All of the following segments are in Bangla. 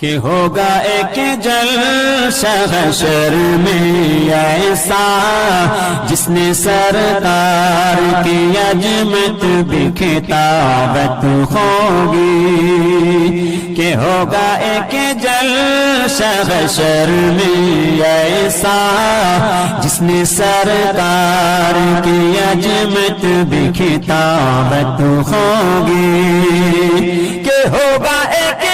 کہ ہوگا ایک جلسہ حشر میں ایسا جس نے سرکار کی عظمت بھی خطابت ہوگی کہ ہوگا ایک جلسہ حشر میں ایسا جس نے سرکار کی عظمت بھی خطابت ہوگی کہ ہوگا ایک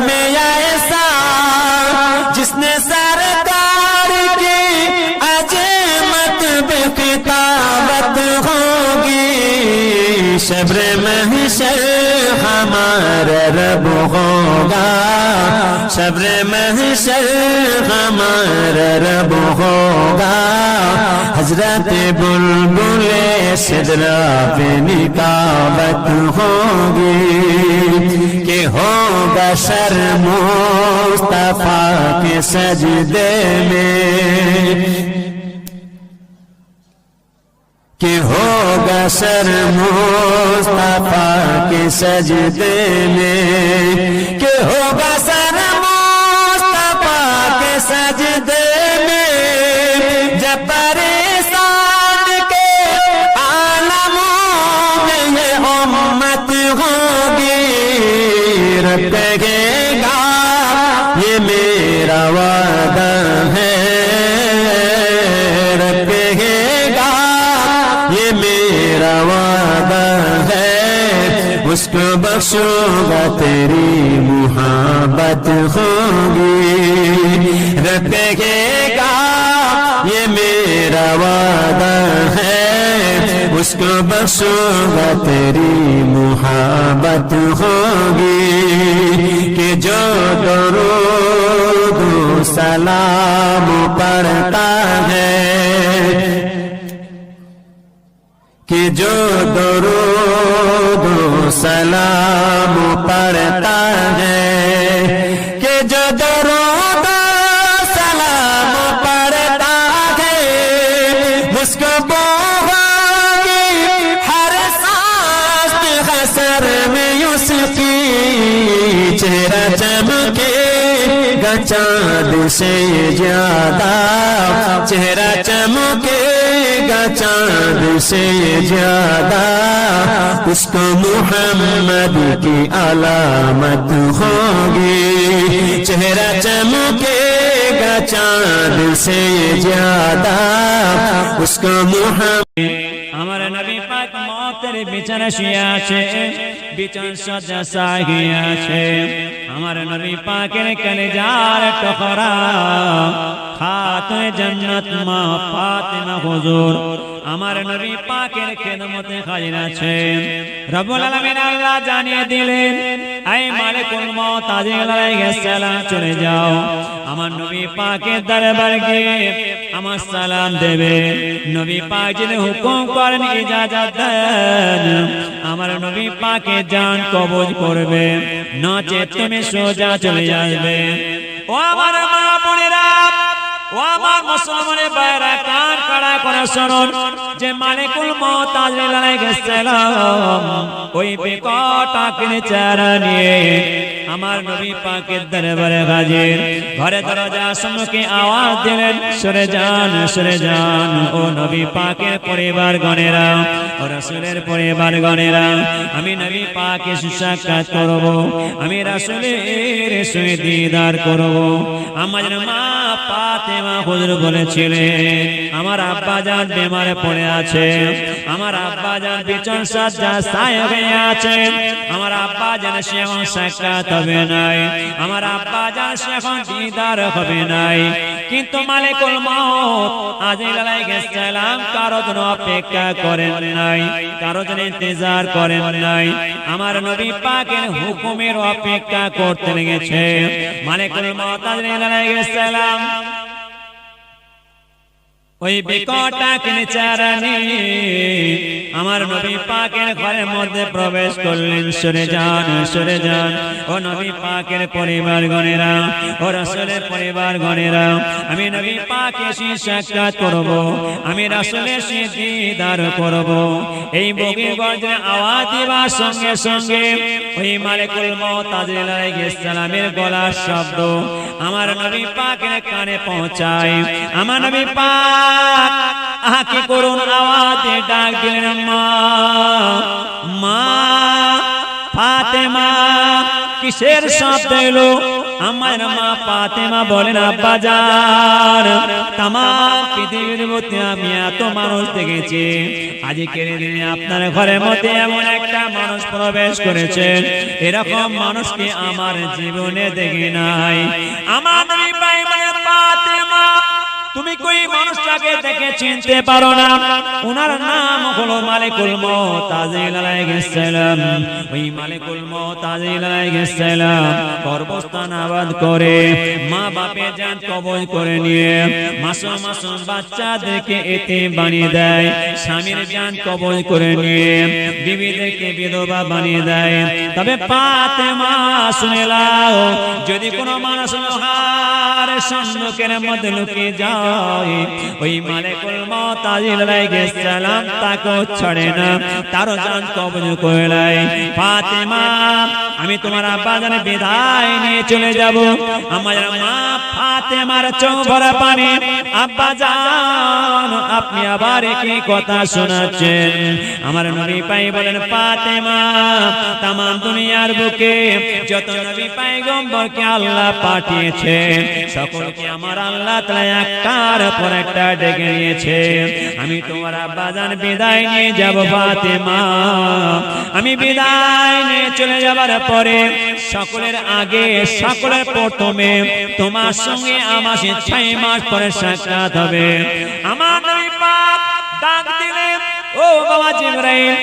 میں ایسا جس نے سرکار کی عظمت بے خطابت ہوگی شبر محشر ہمارا رب ہوگا شبر محشر ہمارا رب ہوگا حضرت بلبل سدرا پہ نکابت ہوگی کہ ہوگا سر مصطفیٰ کے سجدے میں کہ ہوگا سر مصطفیٰ کے سجدے میں کہ ہوگا سر مصطفیٰ کے سجدے میں جب پریشان کے عالموں میں یہ امت ہوگی رب کہے گا یہ میرا وعدہ ہے رب کہے گا یہ میرا وعدہ ہے اس کو بخشوں گا تیری محبت ہوگی رب کہے گا یہ میرا وعدہ ہے اس کو بخشوں گا تیری محبت ہوگی کہ جو درود و سلام پڑھتا ہے کہ جو درود و سلام پڑھتا ہے کہ جو درود و سلام پڑھتا ہے اس کو چہرہ چمکے گا چاند سے زیادہ چہرہ چمکے گا چاند سے زیادہ اس کو محمد کی علامت ہوگی چہرہ چمکے گا چاند سے زیادہ اس کو محمد আমার নবী পাক মওতের বিছানা শুয়ে আছে বিছানা সজ্জা সাজিয়ে আছে আমার নবী পাকের কলিজার টুকরা খাতুনে জান্নাত মা ফাতেমা হুজুর আমার নবী পাকের খেদমতে হাজির আছে রব্বুল আলামিন আল্লাহ জানিয়ে দিলেন এই মালিকুল মউত আজরাইল আলাইহিস সালাম চলে যাও আমার নবী পাকের দরবারে গিয়ে আমার সালাম দেবে নবী পাক যিনি হুকুম করেন ইজাজত দেন আমার নবী পাকে জান কবজ করবে নচে তুমি সোজা চলে আসবে ও আমার মা বোনেরা ও আমার মুসলমানের ভাইরা কান খাড়া করে শুনুন যে মালিকুল মউত আজরাইল আলাইহিস সালাম ওই বিকট আকিনে চেহারা নিয়ে আমার নবী পাকের দরবারে হাজির ঘরে দরজা সম্মুখে আওয়াজ দিলেন সরে যান ও নবী পাকের পরিবার গণেরা ও রাসূলের পরিবার গণেরা আমি নবী পাকের সাক্ষাৎ করব আমি রাসূলের সঙ্গে দিদার করব আমার মা ফাতেমা হুজুর বলেছিলেন আমার আব্বা জান বেমারে পড়ে আছে আমার আব্বা জান বিছানা সজ্জা সায় হয়ে আছে আমার আব্বা জান সেখন সাক্ষাৎ হবে নাই আমার আব্বা জান সেখন দিদার হবে নাই কিন্তু মালিকুল মউত আজরাইল আলাইহিস সালাম কারো জন্য অপেক্ষা করেন নাই কারো জন্য ইন্তজার করেন নাই আমার নবী পাকের হুকুমের অপেক্ষা করতে লেগেছে মালিকুল মউত আজরাইল আলাইহিস সালাম ওই বিকটা কিনে চারানি আমার নবী পাকের ঘরের মধ্যে প্রবেশ করলেন। সরে যান ও নবী পাকের পরিবার গণেরা, ও রাসূলের পরিবার গণেরা, আমি নবী পাকের সাক্ষাৎ করব, আমি রাসূলের দিদার করব। এই বগি গর্জনের আওয়াজ দিবার সঙ্গে সঙ্গে ওই মালিকুল মউত আজরাইল আলাইহিস সালামের গলার শব্দ আমার নবী পাকের কানে পৌঁছায়। আমার নবী পাক কি করুন আওয়াজে ডাক দিলেন, মা ফাতেমা। কিসের শব্দ এলো? আমার মা ফাতেমা বলেন, আব্বাজান, তামাম পৃথিবীর মধ্যে আমি এত মানুষ দেখেছি, আজকের দিনে আপনার ঘরের মধ্যে এমন একটা মানুষ প্রবেশ করেছেন, এরকম মানুষকে আমার জীবনে দেখি নাই। আমার নবী পাক বলেন, ফাতেমা তুমি কই মানুষটাকে দেখে চিনতে পারো না? ওনার নাম হলো মালিকুল মউত আজরাইল আলাইহিস সালাম। ওই মালিকুল মউত আজরাইল আলাইহিস সালাম কবরস্থান আবাদ করে মা বাপের জান কবজ করে নিয়ে মাসুম মাসুম বাচ্চাদেরকে এতিম বানিয়ে দেয়, স্বামীর জান কবজ করে নিয়ে বিবিদেরকে বিধবা বানিয়ে দেয়। তবে ফাতেমা শুনে নাও, যদি কোনো মানুষ লোহার সম্মুখের মধ্যে লুকিয়ে যায়, ওই মালিকুল মউত আজরাইল আলাইহিস সালাম তাকে ছাড়ে না, তার জান কবজ করে নেয়। ফাতেমা, আমি তোমার আব্বাজানের বিদায় নিয়ে চলে যাব। আমার মা ফাতেমার চোখ ভরা পানি। আব্বাজান, আপনি আবার কি কথা শোনাচ্ছেন? আমার নবী পাক বলেন, ফাতেমা, তাম দুনিয়ার বুকে যত নবী পয়গম্বরকে আল্লাহ পাঠিয়েছে, সকলকে আমার আল্লাহ তাআলা একটার পর একটা ডেকে নিয়েছে। আমি তোমার আব্বাজান বিদায় নিয়ে যাব ফাতেমা। আমি বিদায় নিয়ে চলে যাবার পরে সকলের আগে, সকলের প্রথমে তোমার সঙ্গে আমার 6 মাস পরে সাক্ষাৎ হবে। আমার নবী পাক ডাক দিলেন, ও বাবা জিবরাইল,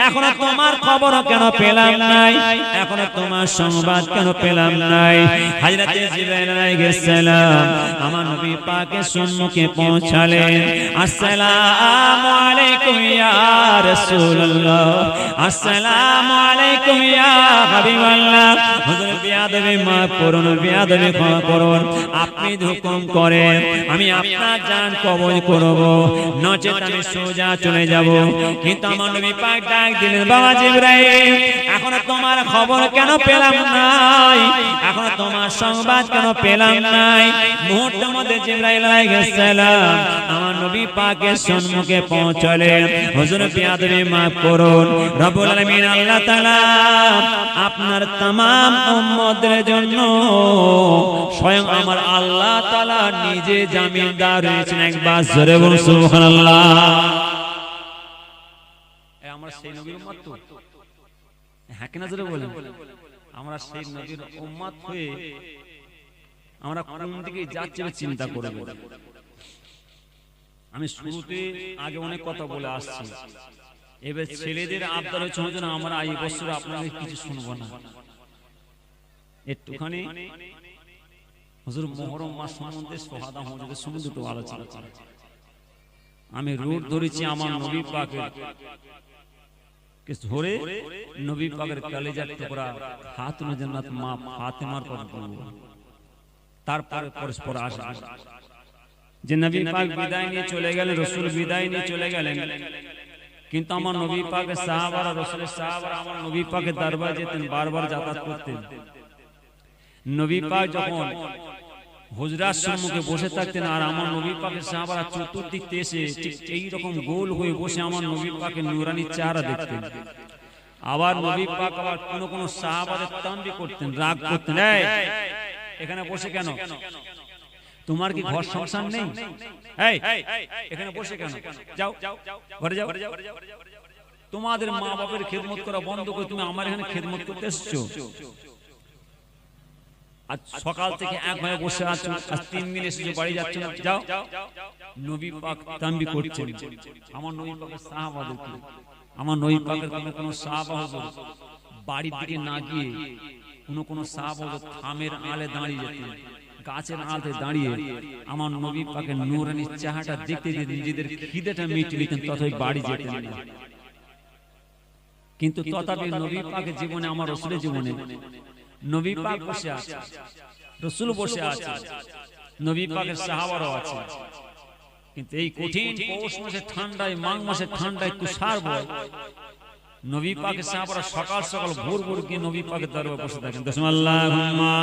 এখনো তোমার খবর কেন পেলাম নাই? এখনো তোমার সংবাদ কেন পেলাম নাই? হযরত জিবরাইল আলাইহিস সালাম আমার নবী পাকের সম্মুখে পৌঁছালেন। আসসালামু আলাইকুম ইয়া রাসূলুল্লাহ, আসসালামু আলাইকুম ইয়া হাবিবাল্লাহ। হুজুর বিয়াদবি মাফ করুন, বিয়াদবি ক্ষমা করুন। আপনি হুকুম করেন, আমি আপনার জান কবজ করব, নচেত আমি সোজা চলে যাব। কিন্তু আমার নবী পাক ডাক দিলেন, বাবা জিবরাইল, এখন তোমার খবর কেন পেলাম নাই? এখন তোমার সংবাদ কেন পেলাম নাই? মুহূর্তের মধ্যে জিবরাইল আলাইহিস সালাম আমার নবী পাকের সম্মুখে পৌঁছলেন। হুজুর বিয়াদবি মাফ করুন। রব্বুল আলামিন আল্লাহ তাআলা আপনার तमाम উম্মতের জন্য স্বয়ং আমার আল্লাহ তাআলা নিজে জামিনদার রয়েছেন। একবার জোরে বলুন সুবহানাল্লাহ। আমরা সেই নবীর উম্মত তো, হ্যাঁ কিনা জোরে বলেন? আমরা সেই নবীর উম্মত হয়ে আমরা কোন দিকে যাচ্ছি চিন্তা করব। আমি শুরুতে আগে অনেক কথা বলে আসছি, এবার ছেলেদের আবদার হচ্ছে হয়তো আমরা এই বছর আপনাদের কিছু শুনবো না, একটুখানি হুজুর মুহররম মাস সম্বন্ধে সুহাদা হুজুরের সঙ্গে দুটো আলোচনা করা। আমি রুট ধরেছি আমার নবী পাকের কে ধরে নবী পাকের কলিজার টুকরা খাতুনে জান্নাত মা ফাতেমার কথা বলবো। তারপরে পরস্পর আসবে যে নবী পাক বিদায় নিয়ে চলে গেলেন, রাসূল বিদায় নিয়ে চলে গেলেন, কিন্তু আমার নবী পাকের সাহাবারা, রাসূলের সাহাবারা আমার নবী পাকের দরবারে যেতেন, বারবার যাতায়াত করতেন। নবী পাক যখন হুজরার সম্মুখে বসে থাকতেন আর আমার নবী পাকের সাহাবারা চতুর্দিক থেকে এসে ঠিক এই রকম গোল হয়ে বসে আমার নবী পাকের নূরানি চেহারা দেখতেন। আবার নবী পাক আবার কোন কোন সাহাবাদের তানবি করতেন, রাগ করতেন, এই এখানে বসে কেন? তোমার কি ঘর সংসার নেই? এই এখানে বসে কেন? যাও ঘরে যাও। তোমাদের মা বাবার খেদমত করা বন্ধ করে তুমি আমার এখানে খেদমত করতে এসেছো? আজ সকাল থেকে এক হয়ে বসে আছো, আজ 3 দিন এসেছো, বাড়ি যাচ্ছ না, যাও। নবী পাক তানবি করছেন আমার নবী পাকের সাহাবাদেরকে। আমার নবী পাকের কোন সাহাবা হুজুর বাড়ির দিকে না গিয়ে কোন সাহাবা হুজুর থামের আলে দাঁড়িয়ে যেতেন, গাছের আড়ালে দাঁড়িয়ে আমার নবী পাকের নূরানি চেহারাটা দেখতে দেখতে নিজেদের খিদেটা মিটিয়ে নিতেন, তথাপি বাড়ি যেতেন না। কিন্তু তথাপি নবী পাকের জীবনে, আমার রাসূলের জীবনে, নবী পাক বসে আছে, রাসূল বসে আছে, নবী পাকের সাহাবারাও আছে, কিন্তু এই কঠিন পৌষ মাসের ঠান্ডায়, মাঘ মাসের ঠান্ডায় তুষার বয়, নবী পাকের সাহাবারা সকাল সকাল ভোর ভোর গিয়ে নবী পাকের দরবারে বসে থাকেন। আল্লাহুম্মা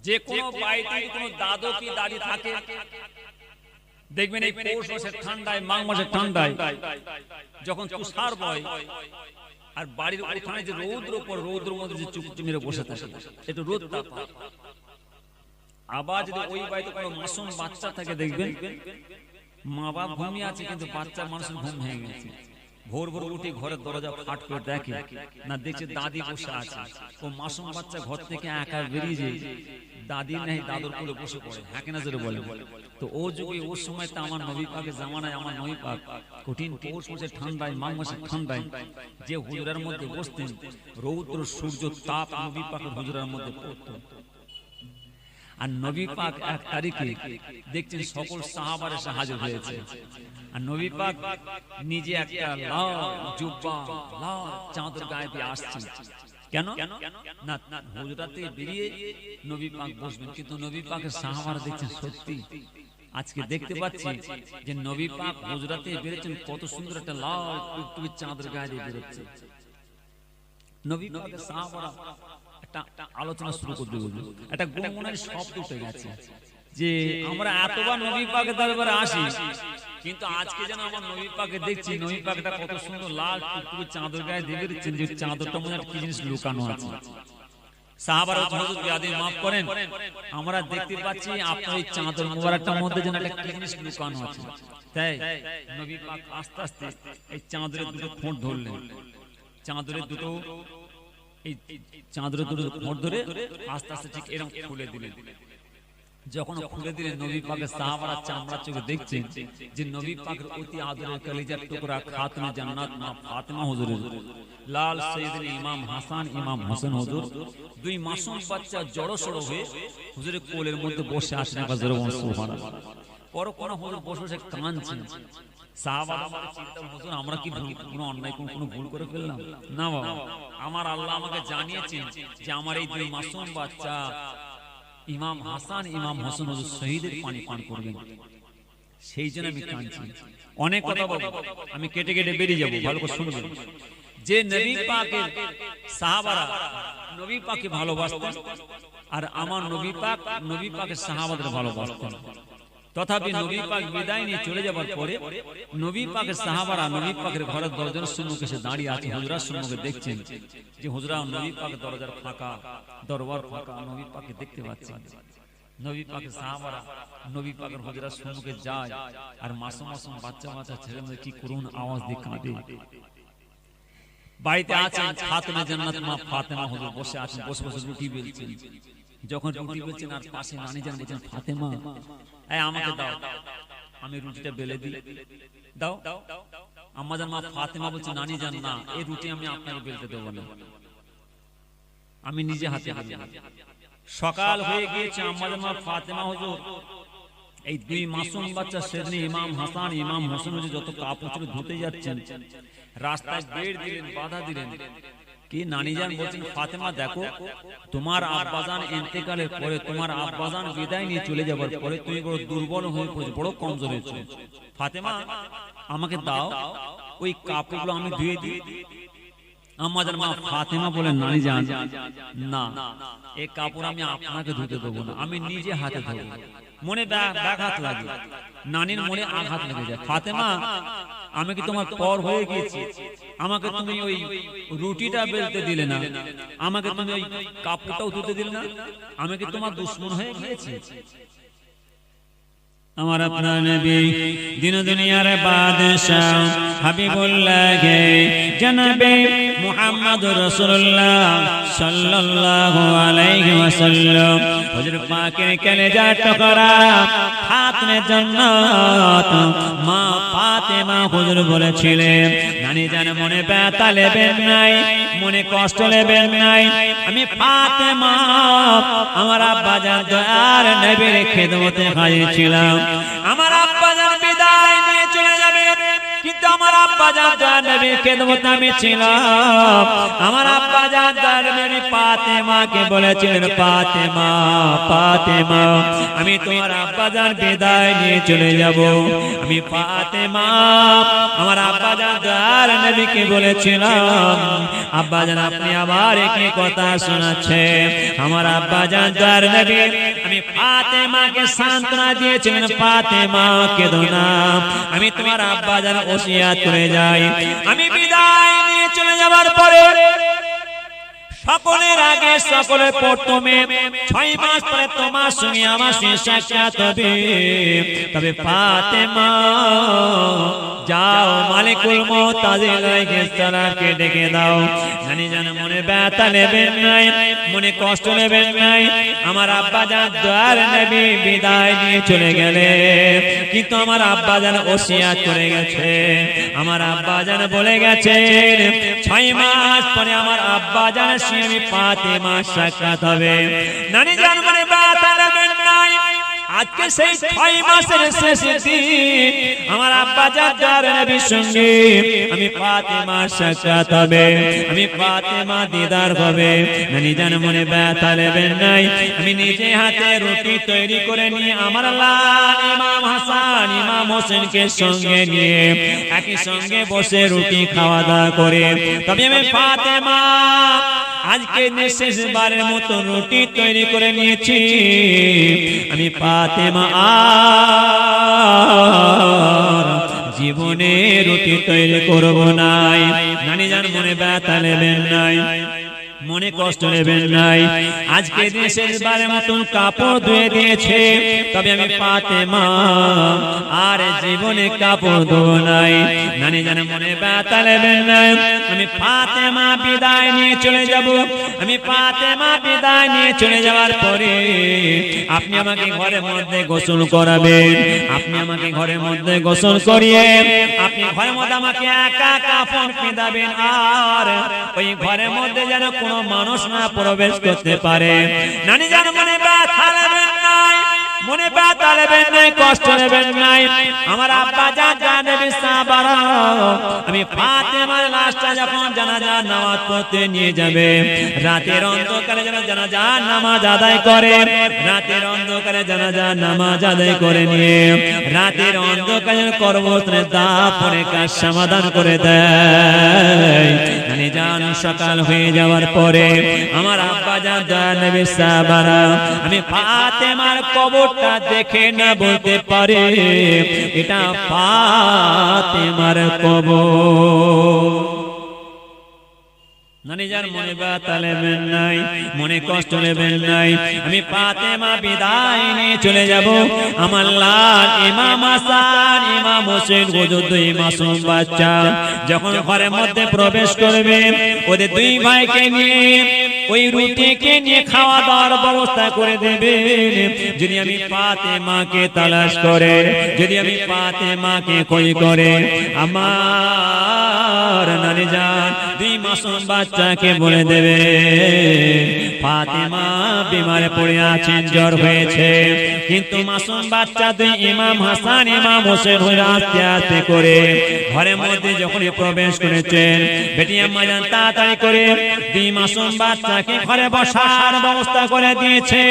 যে কোনো বাড়িতে কোনো দাদু কি দাদি থাকে, দেখবেন এই পৌষ মাসের ঠান্ডায়, মাঘ মাসের ঠান্ডায় যখন তুষার বয় আর বাড়ির উঠানে যে রৌদ্র পর, রৌদ্র মধ্যে যে চুপটি মেরে বসে থাকে, একটু রোদ তাপ, আবার যদি ওই বাড়িতে কোনো মাসুম বাচ্চা থাকে, দেখবেন মা বাপ ঘুমিয়ে আছে কিন্তু বাচ্চা মানুষের ঘুম ভেঙে গেছে, ভোর ভোর উঠে ঘরের দরজা ফাট করে দেখে না, দেখছে দাদি বসে আছে, ও মাসুম বাচ্চা ঘর থেকে একা বেরিয়ে যায়, দাদি নেই দাদুর কোলে বসে পড়ে, হ্যাঁ কিনা জোরে বলে। তো ও যুগে, ওর সময় তো আমার নবী পাকের জামানায়, আমার নবী পাক কঠিন পৌষ মাসের ঠান্ডায়, মাঘ মাসের ঠান্ডায় যে হুজরার মধ্যে বসতেন, রৌদ্র সূর্য তাপ নবী পাকের হুজরার মধ্যে পড়তো। আর নবী পাক এক তারিখে দেখছেন সকল সাহাবারা এসে হাজির হয়েছে, আর নবী পাক নিজে একটা লাল জুব্বা, লাল চাদর গায়ে দিয়ে আসছেন। কেন না, হুজরাতে বেরিয়ে নবী পাক বসবেন, কিন্তু নবী পাকের সাহাবারা দেখছেন সত্যি আজকে দেখতে পাচ্ছি যে নবী পাক হুজরাতে বেরোচ্ছেন, কত সুন্দর একটা লাল টুকটুকে চাদর গায়ে দিয়ে বেরোচ্ছে। নবী পাকের সাহাবারা একটা আলোচনা শুরু করে দিল, একটা গুনগুনের শব্দ উঠে গেছে যে আমরা এতবার নবী পাকের দরবারে আসি, কিন্তু আজকে যেন আমার নবী পাকে দেখছি, নবী পাকটা কত সুন্দর লাল টুকটুকে চাদর গায়ে দিয়ে বেরোচ্ছেন, যে চাদরটার মধ্যে কি জিনিস লুকানো আছে। সাহাবারা হুজুর বিয়াদি মাফ করেন, আমরা দেখতে পাচ্ছি আপনার এই চাদর মোবারকটার মধ্যে যেন একটা কি জিনিস লুকানো আছে। তাই নবী পাক আস্তে আস্তে এই চাদরের দুটো খোঁট ধরলেন, চাদরের দুটো, এই চাদরের দুটো খোঁট ধরে আস্তে আস্তে ঠিক এরকম খুলে দিলেন। যখন খুলে দিলেন, নবী পাকের সাহাবারা চামড়া চোখে দেখছেন যে নবী পাকের অতি আদরের কলিজার টুকরা খাতুনে জান্নাত মা ফাতেমা হুজুরের লাল সাইয়েদনা ইমাম হাসান, ইমাম হোসেন হুজুর, দুই মাসুম বাচ্চা জড়সড় হয়ে হুজুরের কোলের মধ্যে বসে আছেন। সুবহানাল্লাহ। পরক্ষণ হুজুর বসে বসে কাঁদছেন। সাহাবারা চিন্তা, হুজুর আমরা কি কোনো অন্যায়, কোনো ভুল করে ফেললাম? না বাবা, আমার আল্লাহ আমাকে জানিয়েছেন যে আমার এই দুই মাসুম বাচ্চা ইমাম হাসান, ইমাম হোসেন হুজুর শহীদের পানি পান করবেন, সেই জন্য আমি কাঁদছি। অনেক কথা বলবো, আমি কেটে কেটে বেরিয়ে যাবো, ভালো করে শুনবেন। যে নবী পাকের সাহাবারা নবী পাককে ভালোবাসতেন, আর আমার নবী পাক নবী পাকের সাহাবাদের ভালোবাসতেন, তথাপি নবী পাক বিদায় নিয়ে চলে যাবার পরে নবী পাকের সাহাবারা নবী পাকের ঘরের দরজার সম্মুখে এসে দাঁড়িয়ে আছে, হুজরার সম্মুখে দেখছেন যে হুজরা নবী পাকের দরজার ফাঁকা, দরবার ফাঁকা, নবী পাককে দেখতে পাচ্ছেন। নবী পাকের সাহাবারা নবী পাকের হুজরার সম্মুখে যায়, আর মাসুম মাসুম বাচ্চা বাচ্চা ছেলে মেয়ে কি করুন আওয়াজ দিয়ে কাঁদে। বাড়িতে আছেন খাতুনে জান্নাত মা ফাতেমা হুজুর বসে আছেন, বসে বসে রুটি বেলছেন। যখন রুটি বেলছেন আর পাশে নানি জান বলছেন, ফাতেমা এই আমাকে দাও, আমি রুটিটা বেলে দিই, দাও। আম্মা জান মা ফাতেমা বলছে, নানি জান না, এই রুটি আমি আপনাকে বেলতে দেবো না, আমি নিজে হাতে বেলবো। সকাল হয়ে গিয়েছে, আম্মা জান মা ফাতেমা হুজুর এই দুই মাসুম বাচ্চা সেদিন ইমাম হাসান, ইমাম হোসেন হুজুর যত কাপড় চোপড় ধুতে যাচ্ছেন, রাস্তায় বের দিলেন, বাধা দিলেন। কি নানি জান বলছেন, ফাতেমা দেখো, তোমার আব্বাজান ইন্তেকালের পরে, তোমার আব্বাজান বিদায় নিয়ে চলে যাবার পরে তুমি বড় দুর্বল হয়ে পড়েছো, বড় কমজোর হয়েছো। ফাতেমা আমাকে দাও, ওই কাপড়গুলো আমি ধুয়ে দিই। আম্মা জান মা ফাতেমা বলেন, নানি জান না, এই কাপড় আমি আপনাকে ধুতে দেবো না, আমি নিজে হাতে ধোবো। মনে ব্যাঘাত লাগে, নানির মনে আঘাত লেগে যায়। ফাতেমা আমি কি তোমার পর হয়ে গিয়েছি? আমাকে তুমি ওই রুটিটা বেলতে দিলে না, আমাকে তুমি ওই কাপড়টাও ধুতে দিলে না, আমি কি তোমার দুশমন হয়ে গিয়েছি? আমার আপনার নবী দিন দুনিয়ার বাদশাহ হাবিবুল্লাহ জনাবে মুহাম্মদুর রাসূলুল্লাহ সাল্লাল্লাহু আলাইহি ওয়াসাল্লাম হুজুর পাকের কলেজার টুকরা খাতুনে জান্নাত মা ফাতেমা হুজুর বলেছিলেন নানি জান মনে ব্যথা নেবেন নাই, মনে কষ্ট নেবেন নাই, আমি ফাতেমা আমার আব্বা জান দয়ার নবীর খেদমতে হাজির ছিলাম। আমার আব্বা জান বিদায় নিয়ে চলে যাবে, কিন্তু আমার আব্বা জান দয়ার নবীর খেদমতে আমি ছিলাম। আমার আব্বা জান দয়ার নবী ফাতেমাকে বলেছিলেন, ফাতেমা ফাতেমা আমি তোমার আব্বা জান বিদায় নিয়ে চলে যাব। আমি ফাতেমা আমার আব্বা জান দয়ার নবীকে বলেছিলাম, আব্বা জান আপনি আবার একই কথা শোনাচ্ছেন। আমার আব্বা জান দয়ার নবী আমি ফাতেমাকে সান্ত্বনা দিয়েছিলেন, ফাতেমা কেঁদো না, আমি তোমার আব্বা জান ওসিয়াত করে যাই। আমি বিদায় নিয়ে চলে যাবার পরে সকলের আগে সকলের প্রথমে 6 মাস পরে তোমার সঙ্গে আমার সাক্ষাৎ হবে। তবে ফাতেমা যাও মালিকুল মউত আলাইহিসসালামকে ডেকে দাও। জানি জান মনে ব্যথা নেবেন নাই, মনে কষ্ট নেবেন নাই। আমার আব্বা জান দয়ার নবী বিদায় নিয়ে চলে গেলে, কিন্তু আমার আব্বা জান ওসিয়াত করে গেছে। আমার আব্বা জান বলে গেছেন 6 মাস পরে আমার আব্বা জান আমি ফাতেমা সাক্ষাৎ হবে। নানি জান মনে ব্যথা নেবেন নাই। আজকে সেই 6 মাসের শেষ দিন আমার আব্বা জান দয়ার নবীর সঙ্গে আমি ফাতেমা সাক্ষাৎ হবে, আমি ফাতেমা দিদার হবে। নানি জান মনে ব্যথা নেবেন নাই। আমি নিজে হাতে রুটি তৈরি করে নিয়ে আমার লাল ইমাম হাসান ইমাম হোসেনকে সঙ্গে নিয়ে একই সঙ্গে বসে রুটি খাওয়া দাওয়া করে তবে আমি ফাতেমা আজকে শেষবারের মতো রুটি তৈরি করে নিয়েছি। আমি ফাতেমা আর জীবনে রুটি তৈরি করব নাই। নানি জান মনে ব্যথা নেবেন নাই, মনে কষ্ট নেবেন নাই। আজকে শেষবারের মতন কাপড় ধুয়ে দিয়েছে, তবে আমি ফাতেমা আর জীবনে কাপড় ধোবো নাই। নানি জান মনে ব্যথা নেবেন নাই। আমি ফাতেমা বিদায় নিয়ে চলে যাব। আমি ফাতেমা বিদায় নিয়ে চলে যাওয়ার পরে আপনি আমাকে ঘরের মধ্যে গোসল করাবেন। আপনি আমাকে ঘরের মধ্যে গোসল করিয়ে আপনি ঘরের মধ্যে আমাকে একা কাপড় পিঁধাবেন, আর ওই ঘরের মধ্যে যেন কোনো মানুষ না প্রবেশ করতে পারে। নানি জান মনে ব্যথা নেবেন নাই, মনে ব্যথা নেবেন নাই, কষ্ট নেবেন নাই। আমার আব্বা জান নবী সাহাবারা আমি ফাতেমার লাশটা যখন জানাজার নামাজ পড়তে নিয়ে যাবে, রাতের অন্ধকারে যেন জানাজার নামাজ আদায় করে, রাতের অন্ধকারে জানাজার নামাজ আদায় করে নিয়ে রাতের অন্ধকারে কর্মস্থলে দাফনের কাজ সমাধান করে দেয়। নানি জান সকাল হয়ে যাওয়ার পরে আমার আব্বা জান নবী সাহাবারা আমি ফাতেমার কবরটা দেখে না বলতে পারে এটা ফাতেমার কবর। নানি জান মনে ব্যথা নেবেন নাই, মনে কষ্ট নেবেন নাই। আমি ফাতেমা বিদায় নিয়ে চলে যাব। আমার লাল ইমাম হাসান ইমাম হোসেন হুজুর 2 মাসুম বাচ্চা যখন ঘরের মধ্যে প্রবেশ করবে, ওদের 2 ভাইকে নিয়ে ওই রুটিকে নিয়ে খাওয়া দাওয়ার ব্যবস্থা করে দেবেন। যদি আমি ফাতেমাকে তালাশ করে, যদি আমি ফাতেমাকে খোঁজ করে, আমার নানি জান 2 মাসুম বাচ্চাকে বলে দেবে ফাতেমা বিমারে পড়ে আছেন, জ্বর হয়েছে। কিন্তু মাসুম বাচ্চা 2 ইমাম হাসান ইমাম হোসেন হয়ে আস্তে আস্তে করে ঘরের মধ্যে যখন প্রবেশ করেছেন, বেটি আম্মা জান তাড়াতাড়ি করে 2 মাসুম বাচ্চাকে ঘরে বসার ব্যবস্থা করে দিয়েছে,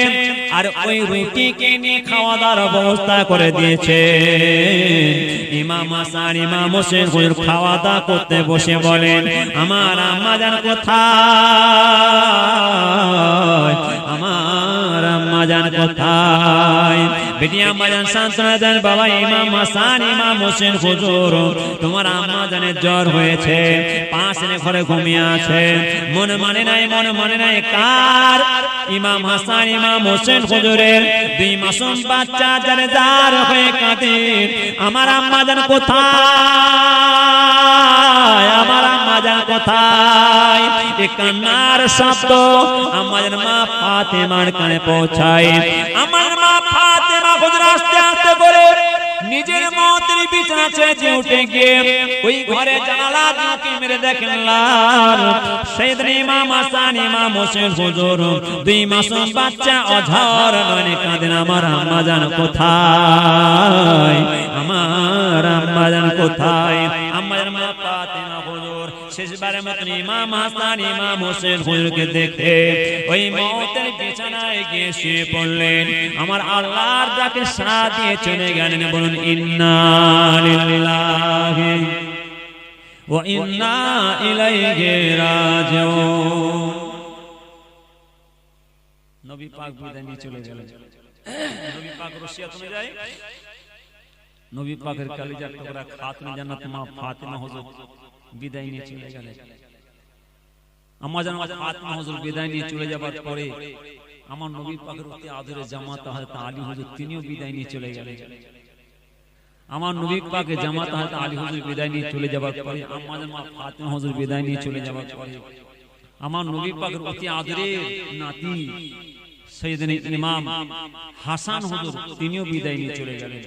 আর ওই রুটিকে নিয়ে খাওয়া দাওয়ার ব্যবস্থা করে দিয়েছে। ইমাম হাসান ইমাম হোসেন হুজুর খাওয়া দাওয়া করতে বসে বলেন, আমার আম্মা জান কোথায়, আমার আম্মা আম্মা জান কোথায়? বেটি আম্মা জান সান্ত্বনা দেন, বাবা ইমাম হাসান ইমাম হোসেন হুজুর তোমার আম্মা জানের জ্বর হয়েছে, পাশে ঘরে ঘুমিয়ে আছে, মনে মানে নাই কার? ইমাম হাসান ইমাম হোসেন হুজুরের দুই মাসুম বাচ্চা যার যার হয়ে কাঁদে, আমার আম্মা জান কোথায়? আমার আম্মা জান কোথায়? এই কান্নার শব্দ আমার মা ফাতেমার কানে পৌঁছায়। আমার মা ফাতেমা হুজুর আস্তে আস্তে করে নিজের মতের বিছানা ছেড়ে উঠে গিয়ে ওই ঘরে জানালা দিয়ে মেরে দেখেন সাইয়েদনা ইমাম হাসান ইমাম হোসেন হুজুর দুই মাসুম বাচ্চা অঝর নয়নে কাঁদেন, আমার আম্মা জান কোথায়? আমার আম্মা জান কোথায়? আমার মা ফাতেমা হুজুর শেষবারের মতন ইমাম হাসান ইমাম হোসেন হুজুরকে দেখে ওই মতের বিছানায় গিয়ে শুয়ে পড়লেন। আমার আল্লাহর ডাকে সাড়া দিয়ে চলে গেলেন। বলুন ইন্না লিল্লাহি ওয়া ইন্না ইলাইহি রাজিউন। নবী পাক বিদায় নিয়ে চলে গেলেন। নবী পাক রশিয়া তুমি যায়, নবী পাকের কলিজার টুকরা খাতুন জান্নাত মা ফাতেমা হুজুর বিদায় নিয়ে চলে গেলেন। আম্মা জান ফাতেমা হুজুর বিদায় নিয়ে চলে যাবার পরে আমার নবী পাকের অতি আদরের জামাত হযরত আলী হুজুর তিনিও বিদায় নিয়ে চলে গেলেন। আমার নবী পাকের জামাত হযরত আলী হুজুর বিদায় নিয়ে চলে যাবার পরে আম্মা জান মা ফাতেমা হুজুর বিদায় নিয়ে চলে যাবার পরে আমার নবী পাকের অতি আদরের নাতি সাইয়েদনা ইমাম হাসান হুজুর তিনিও বিদায় নিয়ে চলে গেলেন।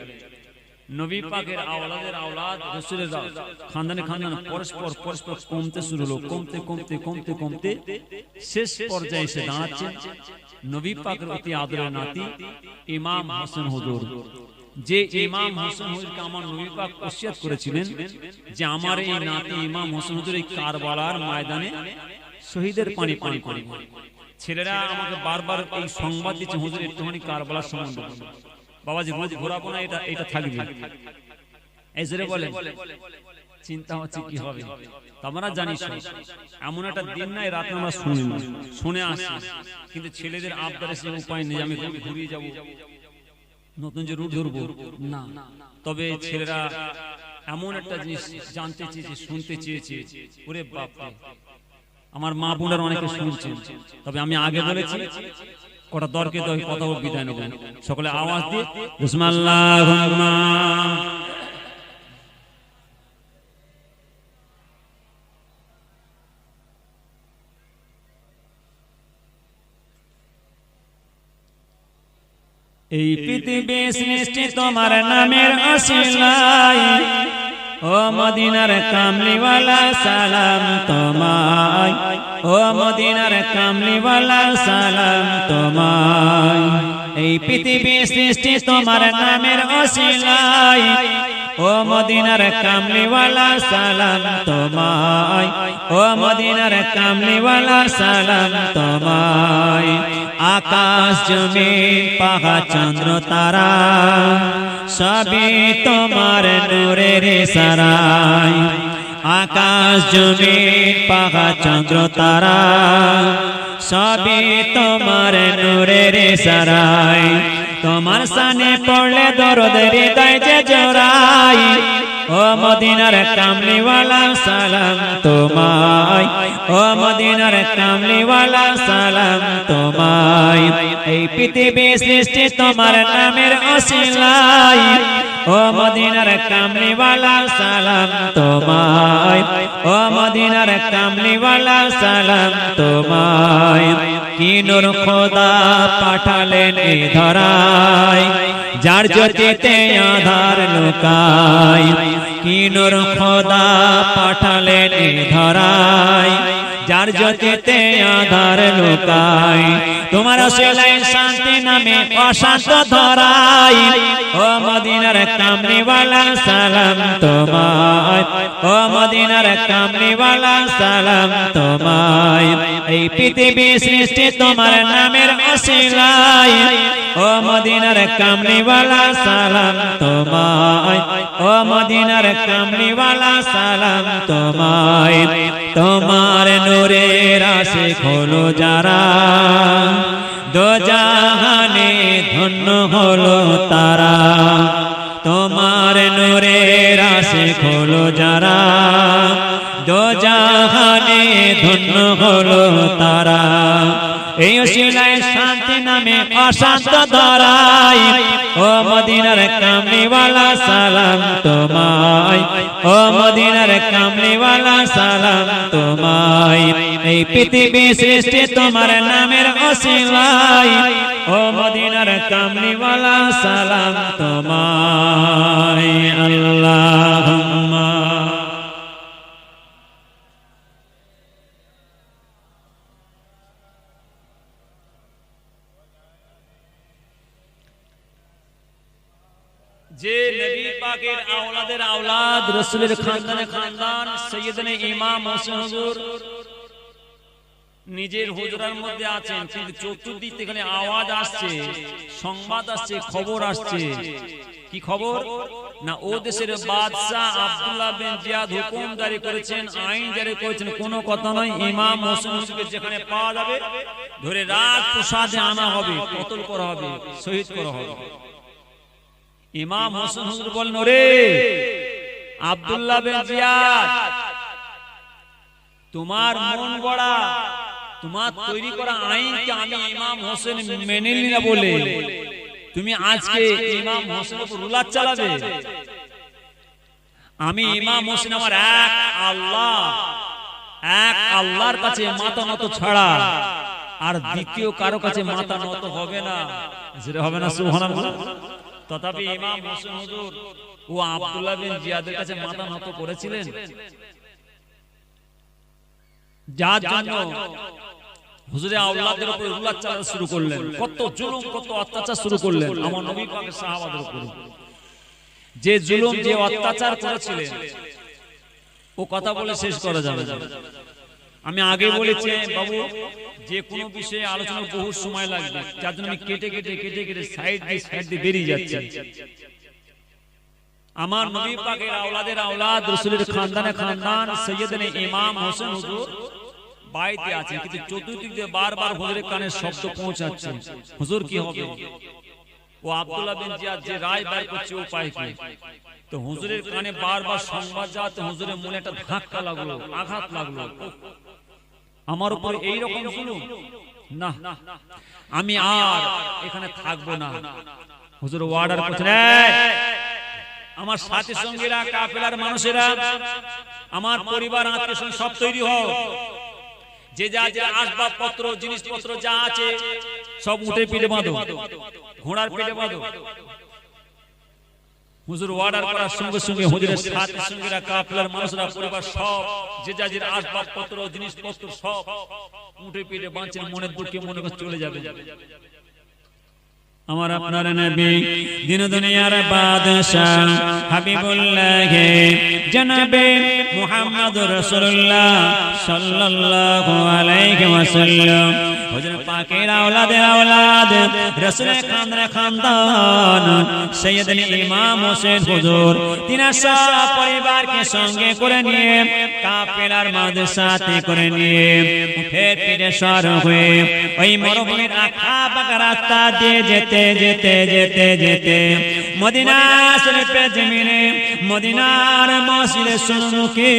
নবী পাকের আওলাদের আওলাদ রাসূলের খানদানে খানদান পরস্পর কমতে শুরু হলো, কমতে শেষ পর্যায়ে এসে দাঁড়াচ্ছে নবী পাকের অতি আদরের নাতি ইমাম হাসান হুজুর। যে ইমাম হাসান হুজুরকে আমার নবী পাক ওসিয়ত করেছিলেন যে আমার এই নাতি ইমাম হাসান হুজুর এই কারবালার ময়দানে শহীদের পানি করবে। ছেলেরা আমাকে বারবার এই সংবাদ দিচ্ছে, হুজুর একটুখানি কারবালার সম্বন্ধে বাবাজি রোজ ঘোরাবো না, এটা থাকবে। এই জোরে বলেন, চিন্তা হচ্ছে কি হবে। তোমরা জানিস এমন একটা দিন নাই রাত আমরা শুনে আসি, কিন্তু ছেলেদের আবদারে সে উপায় নেই, আমি ঘুরিয়ে যাব, নতুন যে রুট ধরবো না। তবে ছেলেরা এমন একটা জিনিস জানতে চেয়েছে, শুনতে চেয়েছে, ওরে বাপ আমার মা বোনেরা অনেকে শুনছেন। তবে আমি আগে বলেছি কটা দরকে কথা বিদায় নেব, সকলে আওয়াজ দিয়ে বিসমিল্লাহুম্মা। এই পৃথিবী সৃষ্টি তোমার নামের অশিলায়, ও মদিনার কামলিওয়ালা সালাম তোমায়, ও মদিনার কামলিওয়ালা সালাম তোমায়। এই পৃথিবী সৃষ্টি তোমার নামের অশিলায়, ও মদিনার কামলিওয়ালা সালাম তোমায়, ও মদিনার কামলিওয়ালা সালাম তোমায়। আকাশ জমিন পাহাড় চন্দ্র তারা সবই তোমার নূরের ইশারায়। আকাশ জমিন পাহাড় চন্দ্র তারা সবই তোমার নূরের ইশারায়। তোমার সানে পড়লে দরদ হৃদয় যে জোড়ায়, ও মদিনার কামলিওয়ালা সালাম তোমায়, ও মদিনার কামলিওয়ালা সালাম তোমায়। এই পৃথিবী সৃষ্টি তোমার নামের অশিলায়, ও মদিনার কামলিওয়ালা সালাম তোমায়, ও মদিনার কামলিওয়ালা সালাম তোমায়। কি নূর খোদা পাঠালেন এই ধরায়, যার জ্যোতিতে আধার লুকায়। কি নূর খোদা পাঠালেন এই ধরায়, যার জ্যোতিতে আধার লুকায়। তোমার ওসিলায় শান্তি নামে অশান্ত ধরায়, ও মদিনার কামলিওয়ালা সালাম তোমায়, ও মদিনার কামলিওয়ালা সালাম তোমায়। এই পৃথিবী সৃষ্টি তোমার নামের ওসিলায়, ও মদিনার কামলিওয়ালা সালাম তোমায়, ও মদিনার কামলিওয়ালা সালাম তোমায়। তোমার নূরের আশিক হলো যারা, দো জাহানে ধন্য হলো তারা, তোমার নূরের আশিক হলো যারা, দোজাহানে ধন্য হলো তারা। এই ওসিলায় শান্তি নামে অশান্ত ধরাই, ও মদিনার কামলিওয়ালা সালাম তোমায়, ও মদিনার কামলিওয়ালা সালাম তোমায়। এই পৃথিবী সৃষ্টি তোমার নামের ওসিলায়, ও মদিনার কামলিওয়ালা সালাম তোমায়। আল্লাহুম্মা যে নবী পাকের আওলাদের আওলাদ, রাসূলের খানদানে খানদান, সাইয়েদনা ইমাম হোসেন হুজুর নিজের হুজরার মধ্যে আছেন, কিন্তু চতুর্দিক থেকে আওয়াজ আসছে, সংবাদ আসছে, খবর আসছে। কি খবর? না ও দেশের বাদশা আব্দুল্লাহ বিন জিয়াদ হুকুম জারি করেছেন, আইন জারি করেছেন, কোনো কথা নয়, ইমাম হোসেন হুজুরকে যেখানে পাওয়া যাবে ধরে রাজপ্রাসাদে আনা হবে, কতল করা হবে, শহীদ করা হবে। ইমাম হোসেন হুজুর বলেন, ওরে আব্দুল্লাহ বিন জিয়াদ, তোমার মন গড়া, তোমার তৈরি করা আইনকে আমি ইমাম হোসেন মেনে নিই না বলে তুমি আজকে ইমাম হোসেনের উপর রুলার চালাবে? আমি ইমাম হোসেন আমার এক আল্লাহর কাছে মাথা নত ছাড়া আর দ্বিতীয় কারো কাছে মাথা নত হবে না, যেটা হবে না সুবহানাল্লাহ। তথাপি ইমাম হোসেন হুজুর ও আব্দুল্লাহ বিন জিয়াদের কাছে মাথা নত করেছিলেন, যার জন্য হুজুরে আওলাদের উপর রুলার চালাতে শুরু করলেন, কত জুলুম, কত অত্যাচার শুরু করলেন আমার নবী পাকের সাহাবাদের উপর। যে জুলুম, যে অত্যাচার করেছিলেন ও কথা বলে শেষ করা যাবে না। আমি আগে বলেছি বাবু, যে কোনো বিষয়ে আলোচনা বহু সময় লাগবে, যার জন্য আমি কেটে কেটে কেটে কেটে সাইড দিয়ে বেরিয়ে যাচ্ছি। আমার নবী পাকের আওলাদের আওলাদ, রাসূলের খানদানে খানদান, সাইয়েদনা ইমাম হোসেন হুজুর বাইতে আছেন, কিন্তু চতুর্দিক দিয়ে বারবার হুজুরের কানে শব্দ পৌঁছাচ্ছে, হুজুর কি হবে? ও আব্দুল্লাহ বিন জিয়াদ যে রায় বের করছে উপায় কি? তো হুজুরের কানে বারবার সংবাদ যাতে হুজুরের মনে একটা ধাক্কা লাগলো, আঘাত লাগলো, আমার উপর এইরকম জুলুম, না আমি আর এখানে থাকবো না। হুজুর অর্ডার করছেন, আমার সাথী সঙ্গীরা, কাফেলার মানুষেরা, আমার পরিবার, আত্মীয় সব তৈরি হও, যে যা যা আসবাবপত্র, জিনিসপত্র যা আছে সব উঠে পিঠে বাঁধো, ঘোড়ার পিঠে বাঁধো। হুজুর অর্ডার করার সঙ্গে সঙ্গে হুজুরের সাথী সঙ্গীরা, কাফেলার মানুষরা, পরিবার সব যে যা যা আসবাবপত্র, জিনিসপত্র সব উঠে পিঠে বাঁধছেন, মনের দুঃখে মনে করে চলে যাবে। আমার আপনার নবী, দিন দুনিয়ার বাদশাহ, হাবিবুল্লাহ জনাবে মুহাম্মদুর রাসূলুল্লাহ সাল্লাল্লাহু আলাইহি ওয়াসাল্লাম, হুজুর পাকের আওলাদের আওলাদ, রাসূলের খানদানে খানদান, সাইয়েদনা ইমাম হোসেন হুজুর তিনার সব পরিবারকে সঙ্গে করে নিয়ে, কাফেলার মাঝে সাথে করে নিয়ে ফের ফিরে সর হয়ে ওই মরুভূমির আঁকা বাঁকা রাস্তা দিয়ে যেতে যেতে যেতে যেতে মদিনা শরীফের জমিনে, মদিনার মসজিদের সম্মুখে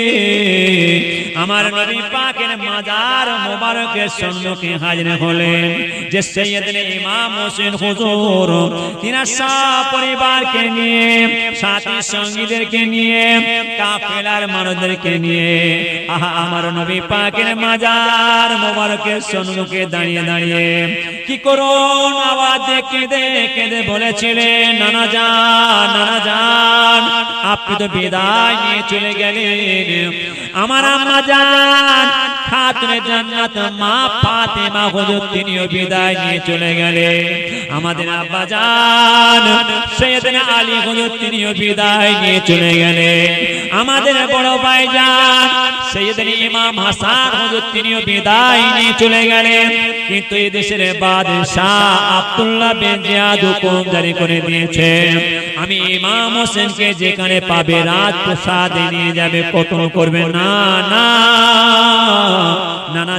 আমার নবী পাকের মাজার মোবারকের সম্মুখে হাজির হলেন, যে সাইয়েদনা ইমাম হোসেন হুজুর তিনার সব পরিবারকে নিয়ে, সাথী সঙ্গীদেরকে নিয়ে, কাফেলার মানুষদেরকে নিয়ে আমার নবী পাকের মাজার মোবারকের সম্মুখে দাঁড়িয়ে দাঁড়িয়ে কি করুন আওয়াজে কেঁদে কেঁদে বলেছিলেন, নানা জান, নানা জান, আপনি তো বিদায় নিয়ে চলে গেলেন, আমার আম্মা জান খাতুনে জান্নাত মা ফাতেমা হুজুর তিনিও বিদায় নিয়ে চলে গেলেন, আমাদের আব্বা জান সাইয়েদনা আলী হুজুর তিনিও বিদায় নিয়ে চলে গেলেন, আমাদের বড় ভাইজান সাইয়েদনা ইমাম হাসান হুজুর তিনিও বিদায় নিয়ে চলে গেলেন কিন্তু এই দেশের বাদশা আব্দুল্লাহ বিন জিয়াদ হুকুম জারি করে দিয়েছে আমি ইমাম হোসেনকে যেখানে পাবে রাত প্রসাদে নিয়ে যাবে কতল করবে না না নানা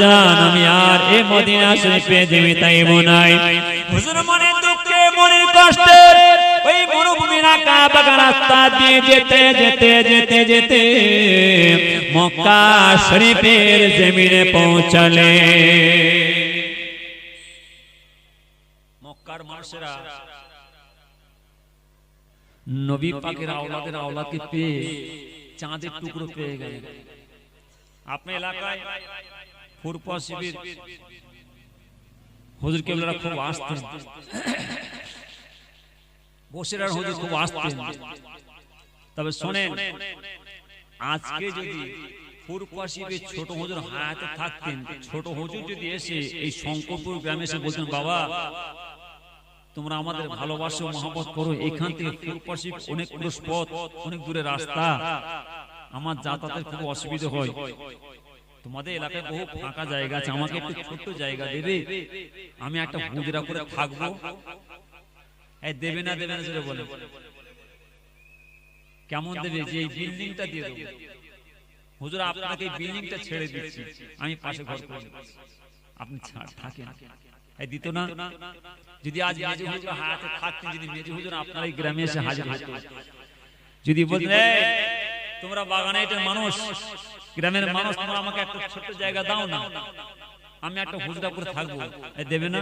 জান আমি আর এই মদিনা শরীফে যেতে চাইব না হুজুর মনে দুঃখে মনের কষ্টে ওই মরুভূমির আঁকা বাঁকা রাস্তা দিয়ে যেতে যেতে যেতে যেতে মক্কা শরীফের জমিনে পৌঁছালে মক্কার মানুষেরা নবী পাকের আওলাদের আওলাদকে পেয়ে চাঁদের টুকরো পেয়ে গেলেন আপনার এলাকায় ফুরপা শিবির হুজুর কেবলারা খুব আসতেন বসিরার হুজুর খুব আসতেন তবে শুনেন আজকে যদি ফুরপা শিবির ছোট হুজুর হায়াতে থাকতেন ছোট হুজুর যদি এসে এই শঙ্করপুর গ্রামে এসে বলতেন বাবা তোমরা আমাদের ভালোবাসো মহব্বত করো এখান থেকে ফুরপা শিবির অনেক পথ অনেক দূরে রাস্তা আমার যাতায়াতের খুব অসুবিধা হয় তোমাদের এলাকায় বহু ফাঁকা জায়গা আছে আমাকে একটু ছোট্ট জায়গা দেবে আমি একটা হুজরা করে থাকবো দেবে না সেটা বলে কেমন দেবে যে এই বিল্ডিংটা দিয়ে দেবো হুজুর আপনাকে এই বিল্ডিংটা ছেড়ে দিচ্ছি আমি পাশে ঘর করব আপনি থাকেন দিত না যদি আজ মেজে হুজুর হাতে থাকতেন যদি মেজে হুজুর আপনার এই গ্রামে এসে হাজির হতো যদি বলতেন তোমরা বাগানে এটা মানুষ গ্রামের মানুষ তোমরা আমাকে একটা ছোট্ট জায়গা দাও না আমি একটা হুজরা করে থাকবো দেবে না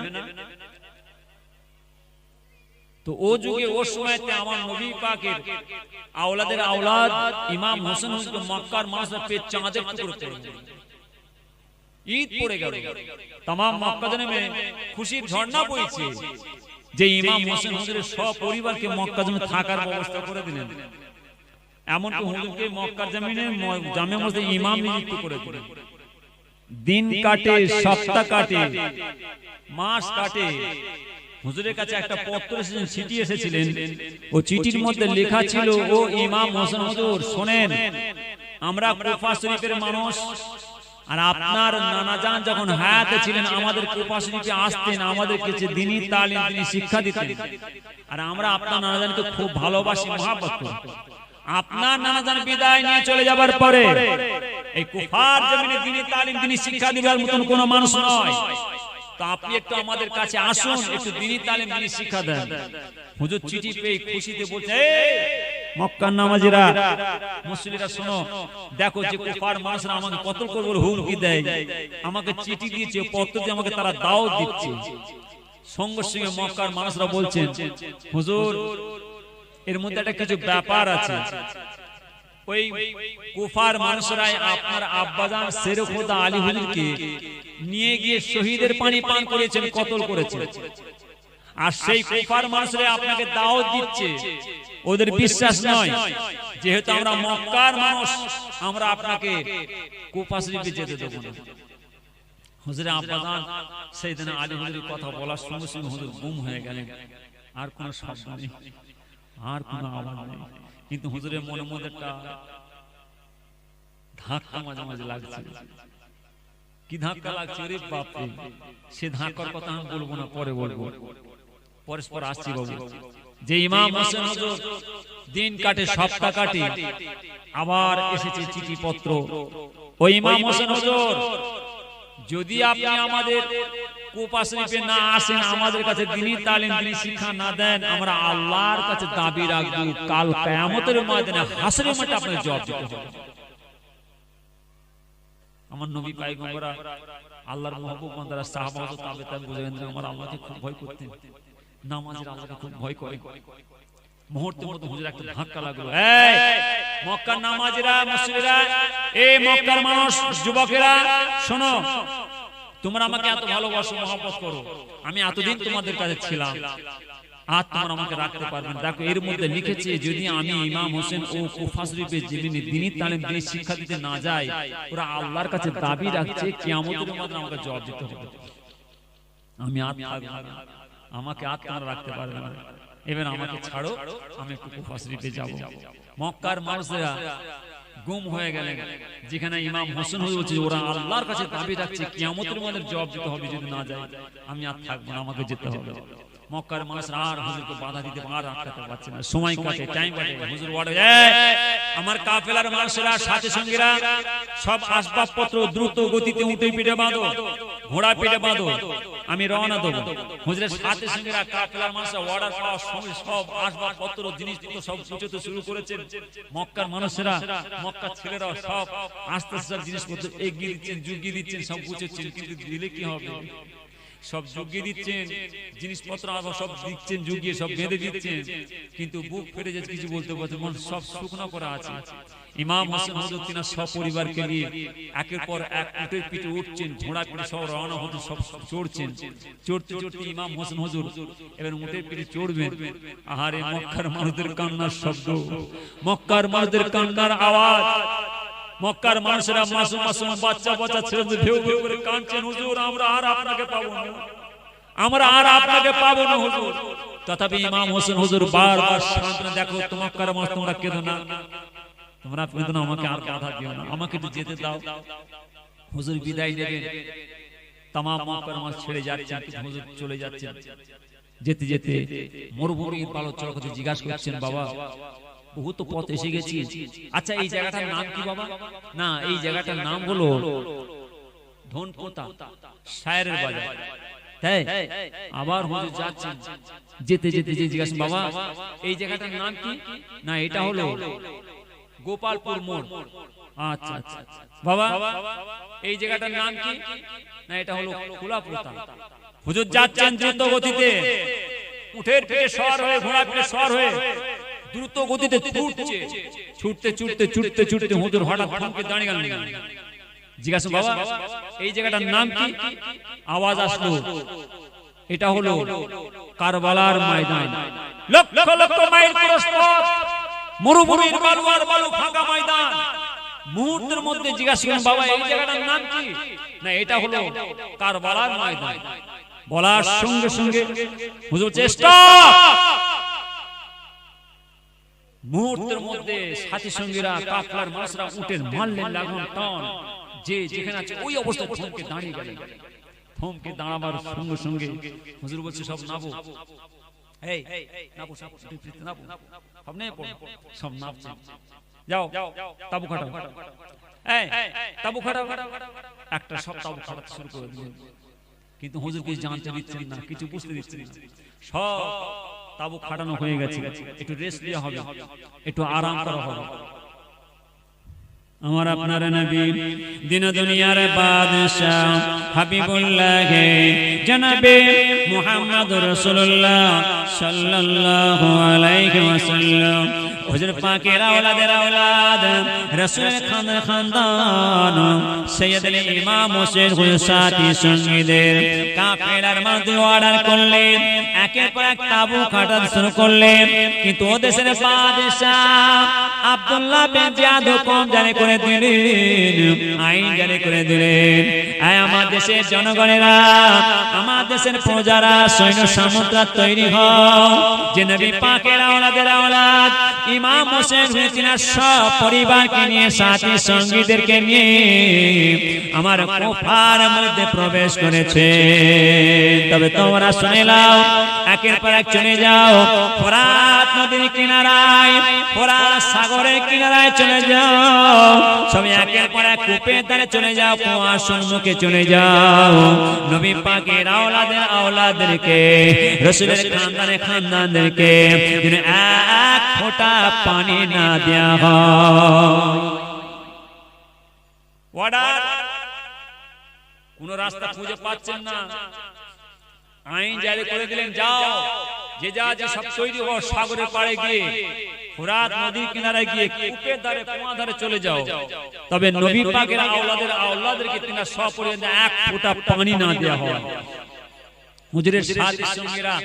তো ও যুগে ও সময়তে আমার নবী পাকের আওলাদের আওলাদ ইমাম হোসেন হুজুর মক্কার মানুষের পেট চাঁদের টুকরো পেয়ে ঈদ পড়ে গেল तमाम মক্কা জমিনে খুশির ঝর্ণা বইছে যে ইমাম হোসেন হুজুরের সব পরিবারকে মক্কা জমিনে থাকার ব্যবস্থা করে দিলেন এমনকি হুজুরকে মক্কার জমিনে জামে মসজিদে ইমাম নিযুক্ত করে দিলেন দিন কাটে সপ্তাহ কাটে মাস কাটে হুজুরের কাছে একটা পত্র এসেছিলেন চিঠি এসেছিলেন ও চিঠির মধ্যে লেখা ছিল ও ইমাম হোসেন হুজুর শুনেন আমরা কুফা শরীফের মানুষ আর আপনার নানাজান যখন হায়াতে ছিলেন আমাদের কুফা শরীফে আসতেন আমাদের কাছে দ্বীনি তালিম তিনি শিক্ষা দিতেন আর আমরা আপনার নানাজানকে খুব ভালোবাসি মহব্বত করি আপনার নানাজান বিদায় নিয়ে চলে যাবার পরে এই কুফার জমিনে দ্বীনি তালিম তিনি শিক্ষা দিবার মতন কোনো মানুষ নয় তো আপনি একটু আমাদের কাছে আসুন একটু দ্বীনি তালিম তিনি শিক্ষা দেন হুজুর চিঠি পেয়ে খুশিতে বলছে মক্কার নামাজিরা মুসলিমরা শোনো দেখো যে কুফার মানুষরা আমাকে কতল করবে হুমকি দেয় আমাকে চিঠি দিয়েছে পত্র দিয়ে আমাকে তারা দাওয়াত দিচ্ছে সঙ্গে সঙ্গে মক্কার মানুষরা বলছেন হুজুর এর মধ্যে একটা কিছু ব্যাপার আছে ওই কুফার মানুষরাই আপনার আব্বাজান শের খোদা আলী হুজুরকে নিয়ে গিয়ে শহীদের পানি পান করেছেন কতল করেছেন আর সেই কুফার মানুষরা আপনাকে দাওয়াত দিচ্ছে ওদের বিশ্বাস নয় যেহেতু আমরা মক্কার মানুষ আমরা আপনাকে কুফা শরীফে যেতে দেব না হুজুর আব্বাজান সাইয়েদনা আলী হুজুরের কথা বলার সঙ্গে সঙ্গে হুজুর গুম হয়ে গেলেন আর কোনো শব্দ নেই আর কোনো আওয়াজ নেই কিন্তু হুজুরের মনের মধ্যে একটা ধাক্কা মাঝে মাঝে লাগছে কি ধাক্কা লাগছে রে বাপ রে সে ধাক্কার কথা আমি বলবো না পরে বলবো পরস্পর আসছি বাবু যে ইমাম হোসেন হুজুর দিন কাটে সপ্তাহ কাটে আবার এসেছে চিঠি পত্র ওই ইমাম হোসেন হুজুর যদি আপনি আমাদের কুফা শরীফে না আসেন আমাদের কাছে দ্বীনি তালিম দ্বীনি শিক্ষা না দেন আমরা আল্লাহর কাছে দাবি রাখব কাল কিয়ামতের ময়দানে হাসরের মাঠে আপনাকে জবাব দিতে হবে আমার নবী পয়গম্বররা আল্লাহর মাহবুব বান্দারা সাহাবা ও তাবেঈন বুঝেন আমার আল্লাহকে খুব ভয় করতেন নামাজের আল্লাহকে খুব ভয় করে মুহূর্তের মধ্যে হুজুর একটা ধাক্কা লাগলো এই মক্কার নামাজিরা মুসলিমরা এই মক্কার মানুষ যুবকেরা শোনো তোমরা আমাকে এত ভালোবাসো মহব্বত করো আমি এতদিন তোমাদের কাছে ছিলাম আর তোমরা আমাকে রাখতে পারবেন দেখো এর মধ্যে লিখেছে যদি আমি ইমাম হোসেন ও কুফা শরীফে জমিনে দ্বীনি তালিম দ্বীনি শিক্ষা দিতে না যাই ওরা আল্লাহর কাছে দাবি রাখছে কিয়ামতের ময়দানে আমাকে জবাব দিতে হবে আমি আর থাকব না আমাকে আর তোমরা রাখতে পারবে না, এবার আমাকে ছাড়ো, আমি একটু কুফা শরীফে যাব। মক্কার মানুষেরা গুম হয়ে গেলেন, যেখানে ইমাম হোসেন হুজুর বলছে ওরা আল্লাহর কাছে দাবি রাখছে কিয়ামতের মধ্যে জবাব দিতে হবে, যদি না যায় আমি আর থাকবো না, আমাকে যেতে হবে। মক্কার মানুষরা আর হুজুরকে বাধা দিতে আর আটকাতে পারছে না, সময় কাটে, টাইম কাটে। হুজুর বলে আমার কাফেলার মানুষরা সাথে সঙ্গীরা সব আসবাবপত্র দ্রুত গতিতে উঠে পিঠে বাঁধো, ঘোড়া পিঠে বাঁধো, আমি রওনা দেবো। হুজুরের সাথে সঙ্গীরা কাফেলার মানুষরা অর্ডার পাওয়ার সঙ্গে সব আসবাবপত্র জিনিসপত্র সব গুছোতে শুরু করেছেন। মক্কার মানুষেরা, মক্কার ছেলেরা সব আস্তে আস্তে সব জিনিসপত্র এগিয়ে দিচ্ছেন, জুগিয়ে দিচ্ছেন, সব গুছোচ্ছেন। কিন্তু দিলে কি হবে, সব জুগিয়ে দিচ্ছেন, জিনিসপত্র সব দিচ্ছেন, জুগিয়ে সব বেঁধে দিচ্ছেন, কিন্তু বুক ফেটে যাচ্ছে, কিছু বলতে পারছে, মন সব শুকনো করা আছে। ইমাম হোসেন হুজুর তিনি সব পরিবারকে নিয়ে একের পর এক উঠে পিঠে উঠছেন, ঘোড়া পিঠে সব রওনা হতে, সব চড়ছেন। চড়তে চড়তে ইমাম হোসেন হুজুর এবার উঠে পিঠে চড়বেন। আহারে মক্কার মানুষদের কান্নার শব্দ, মক্কার মানুষদের কান্নার আওয়াজ, মক্কার মানুষেরা মাসুম মাসুম বাচ্চা বাচ্চা ছেলেদের ভেউ ভেউ করে কাঁদছেন, হুজুর আমরা আর আপনাকে পাবো না, আমরা আর আপনাকে পাবো না হুজুর। তথাপি ইমাম হোসেন হুজুর বারবার সান্ত্বনা, দেখো মক্কার মানুষ তোমরা কেঁদো না, তোমরা কেঁদো না, আমাকে আর বাধা দিও না, আমাকে একটু যেতে দাও। হুজুর বিদায় নেবেন, তাম মক্কার মানুষ ছেড়ে যাচ্ছেন, হুজুর চলে যাচ্ছেন। যেতে যেতে মরুভূমির পালক চড়ক জিজ্ঞাসা করছেন, বাবা বহুত পথ এসে গেছি, আচ্ছা এই জায়গাটার নাম কি বাবা? না, এই জায়গাটার নাম হলো ধনপোতা, শায়েরের বাজার। তাই আবার হুজুর যাচ্ছেন, যেতে যেতে যে জিজ্ঞাসা, বাবা এই জায়গাটার নাম কি? না, এটা হলো গোপালপুর মোড়। আচ্ছা আচ্ছা বাবা এই জায়গাটার নাম কি? না, এটা হলো খোলাপোতা। হুজুর যাচ্ছেন দ্রুত গতিতে, উঠের পিঠে সওয়ার হয়ে, ঘোড়া পিঠে সওয়ার হয়ে দ্রুত গতিতে ছুটছে। ছুটতে ছুটতে ছুটতে ছুটতে হুজুর হঠাৎ থমকে দাঁড়িয়ে গেলেন। জিজ্ঞাসা, বাবা এই জায়গাটার নাম কি? আওয়াজ আসলো, এটা হলো কারবালার ময়দান। লক্ষ লক্ষ মাইল প্রস্থ, মরুভূমির বালু আর বালু, ফাঁকা ময়দান। মুহূর্তের মধ্যে জিজ্ঞাসা করলেন, বাবা এই জায়গাটার নাম কি? না, এটা হলো কারবালার ময়দান। বলার সঙ্গে সঙ্গে হুজুর চেষ্টা, মুহূর্তের মধ্যে সাথী সঙ্গীরা, কাফলার মানুষরা উঠে মারলেন লাগাম টান, যে যেখানে আছে ওই অবস্থায় থমকে দাঁড়িয়ে গেলেন। থমকে দাঁড়াবার সঙ্গে সঙ্গে হুজুর বলছে, সব নাবো, এই নাবো, সব নাবো, সব নেই পড়ো, সব নাবছে, যাও তাবু খাটাও, এই তাবু খাটাও। একটা সব তাবু খাটাতে শুরু করে দিলেন, কিন্তু হুজুর কিছু জানতে দিচ্ছেন না, কিছু বুঝতে দিচ্ছেন না। সব তাবু খাটানো হয়ে গেছে, একটু রেস্ট দেওয়া হবে, একটু আরাম করা হবে। আমার আপনার নবী দিন দুনিয়ার বাদশাহ হাবিবুল্লাহ জনাবে মুহাম্মদ রাসূলুল্লাহ সাল্লাল্লাহু আলাইহি ওয়াসাল্লাম, হুজুর পাকের আওলাদের আওলাদ, রাসূলের খানদানের খানদান, সাইয়্যিদুল ইমাম হোসেন হুজুর সাথী সঙ্গীদের কাফেলার মধ্যে অর্ডার করলেন, একের পর এক তাবু কাটাতে শুরু করলেন। কিন্তু ও দেশের বাদশাহ আব্দুল্লাহ বিন জিয়াদ হুকুম জারি করে দিলেন, আইন জারি করে দিলেন, আয় আমার দেশের জনগণেরা, আমার দেশের প্রজারা, সৈন্য সামুদ্রা তৈরি হও, যে নবী পাকের আওলাদের আওলাদ ইমাম হোসেন হুসেন সব পরিবারকে নিয়ে, সাথী সঙ্গীদেরকে নিয়ে আমার কুফার মধ্যে প্রবেশ করেছে। তবে তোমরা শুনে নাও, একের পর এক চলে যাও ফোরাত নদীর কিনারায়, ফোরাত সাগরের কিনারায় চলে যাও, সবাই একের পর এক কূপের ধারে চলে যাও, কুয়ার সম্মুখে চলে যাও। নবী পাকের আওলাদদেরকে, রাসূলের খানদানের খানদানদেরকে এক ফোঁটা পানি না দেয়া হয়। অর্ডার, কোন রাস্তা খুঁজে পাচ্ছেন না, আইন জারি করে দিলেন, যাও যে যা যে সব তৈরি হও, সাগরের পাড়ে গিয়ে, ফোরাত নদীর কিনারায় গিয়ে কূপের ধারে, কুয়া ধারে চলে যাও। তবে নবী পাকের আওলাদেরকে তিনারা সপরিবারে এক ফোঁটা পানি না দেয়া হয়। হুজুরের সাথী সঙ্গীরা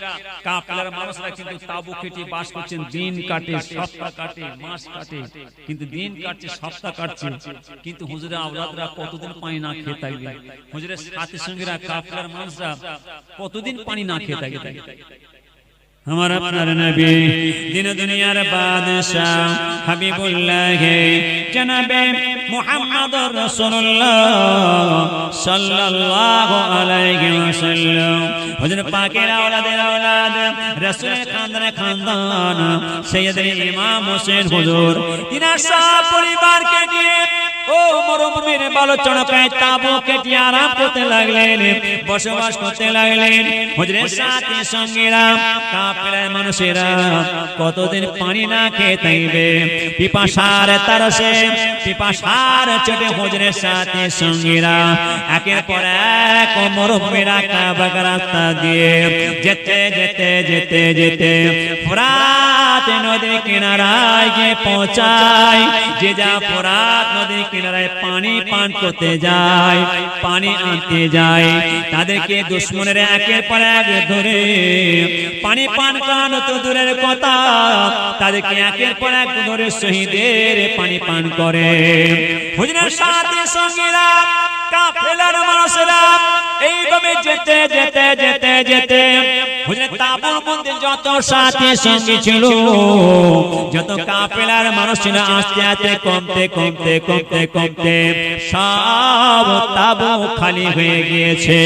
কাফেলার মানুষরা কিন্তু তাবু কেটে বাস করছেন, দিন কাটে, সপ্তাহ কাটে, মাস কাটে, কিন্তু দিন কাটছে, সপ্তাহ কাটছে, কিন্তু হুজুরের আওলাদরা কতদিন পানি না খেয়ে থাকবে? হুজুরের সাথী সঙ্গীরা কাফেলার মানুষরা কতদিন পানি না খেয়ে থাকবে? আমার আপনার নবী দিন দুনিয়ার বাদশাহ হাবিবুল্লাহ জনাবে মুহাম্মদুর রাসূলুল্লাহ সাল্লাল্লাহু আলাইহি ওয়াসাল্লাম হুজুর পাকের আওলাদের আওলাদ রাসূলের খানদানের খানদান সাইয়্যিদুল ইমাম হোসেন হুজুর তিনার সব পরিবারকে নিয়ে ও মরুভূমির বালুচড়কায় তাবু কেটে আরাম করতে লাগলেন, বসবাস করতে লাগলেন। হুজুরের সাথী সঙ্গীরা কাফেলার মানুষেরা কতদিন পানি না খেয়ে থাকবে? পিপাসার তারসে, পিপাসার চোটে হুজুরের সাথী সঙ্গীরা একের পর এক মরুভূমির আঁকা-বাঁকা রাস্তা দিয়ে যেতে যেতে যেতে যেতে ফোরাত নদীর কিনারায় গিয়ে পৌঁছায়। যে যা ফোরাত নদীর কিনারায় পানি পান করতে যায়, পানি আনতে যায়, তাদেরকে দুশমনের একের পর এক ধরে পানি পান করানো তো দূরের কথা, তাদেরকে একের পর এক ধরে শহীদের পানি পান করে। হুজুরের সাথী সঙ্গীরা কাফেলার মানুষেরা এইভাবে যেতে যেতে যেতে যেতে হুজুরের তাবুর মধ্যে যত সাথী সঙ্গী ছিল, যত কাফেলার মানুষ ছিল, আস্তে আস্তে কমতে কমতে কমতে কমতে সব তাবু খালি হয়ে গিয়েছে।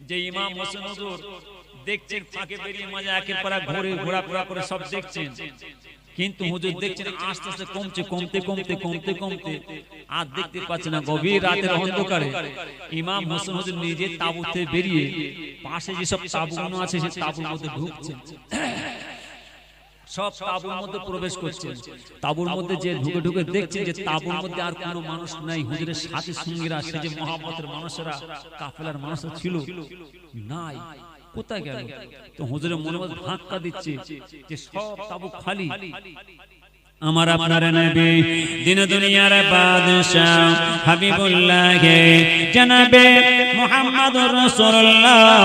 যে ইমাম হোসেন হুজুর দেখছেন ফাঁকে বেরিয়ে মজা একের পর এক ঘুরে ঘোরাফেরা করে সব দেখছেন, কিন্তু হুজুর দেখছেন আস্তে আস্তে কমছে, কমতে কমতে কমতে কমতে আর দেখতে পাচ্ছে না। গভীর রাতের অন্ধকারে ইমাম হোসেন হুজুর নিজে তাঁবুতে বেরিয়ে পাশে যেসব তাঁবুগুলো আছে সে তাঁবুর মধ্যে ঢুকছেন, সব তাঁবুর মধ্যে প্রবেশ করছেন। তাঁবুর মধ্যে যে ঢুকে ঢুকে দেখছেন যে তাঁবুর মধ্যে আর কোনো মানুষ নাই। হুজুরের সাথী সঙ্গীরা, সে যে মহব্বতের মানুষেরা, কাফেলার মানুষরা ছিল, নাই, কোথায় গেল? তো হুজুরের মনে মধ্যে ধাক্কা দিচ্ছে যে সব তাবু খালি। আমার আপনার নবী দিন দুনিয়ার বাদশাহ হাবিবুল্লাহ জনাবে মুহাম্মদুর রাসূলুল্লাহ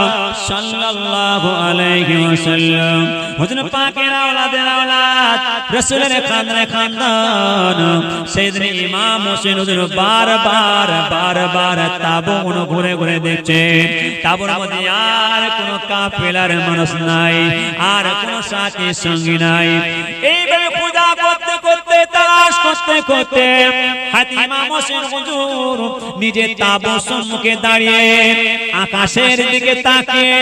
সাল্লাল্লাহু আলাইহি ওয়াসাল্লাম হুজুর পাকের আওলাদের আওলাদ রাসূলের খানদানের খানদান সাইয়্যিদুল ইমাম হোসেন হুজুর বারবার বারবার তাবুগুলো ঘুরে ঘুরে দেখছে। তাবুর মধ্যে আর কোনো কাফেলার মানুষ নাই, আর কোনো সাথী সঙ্গী নাই। এইভাবে খোঁজা করতে করতে তালাশ করতে করতে ইমাম হোসেন হুজুর নিজে তাঁবুর সম্মুখে দাঁড়িয়ে আকাশের দিকে তাকিয়ে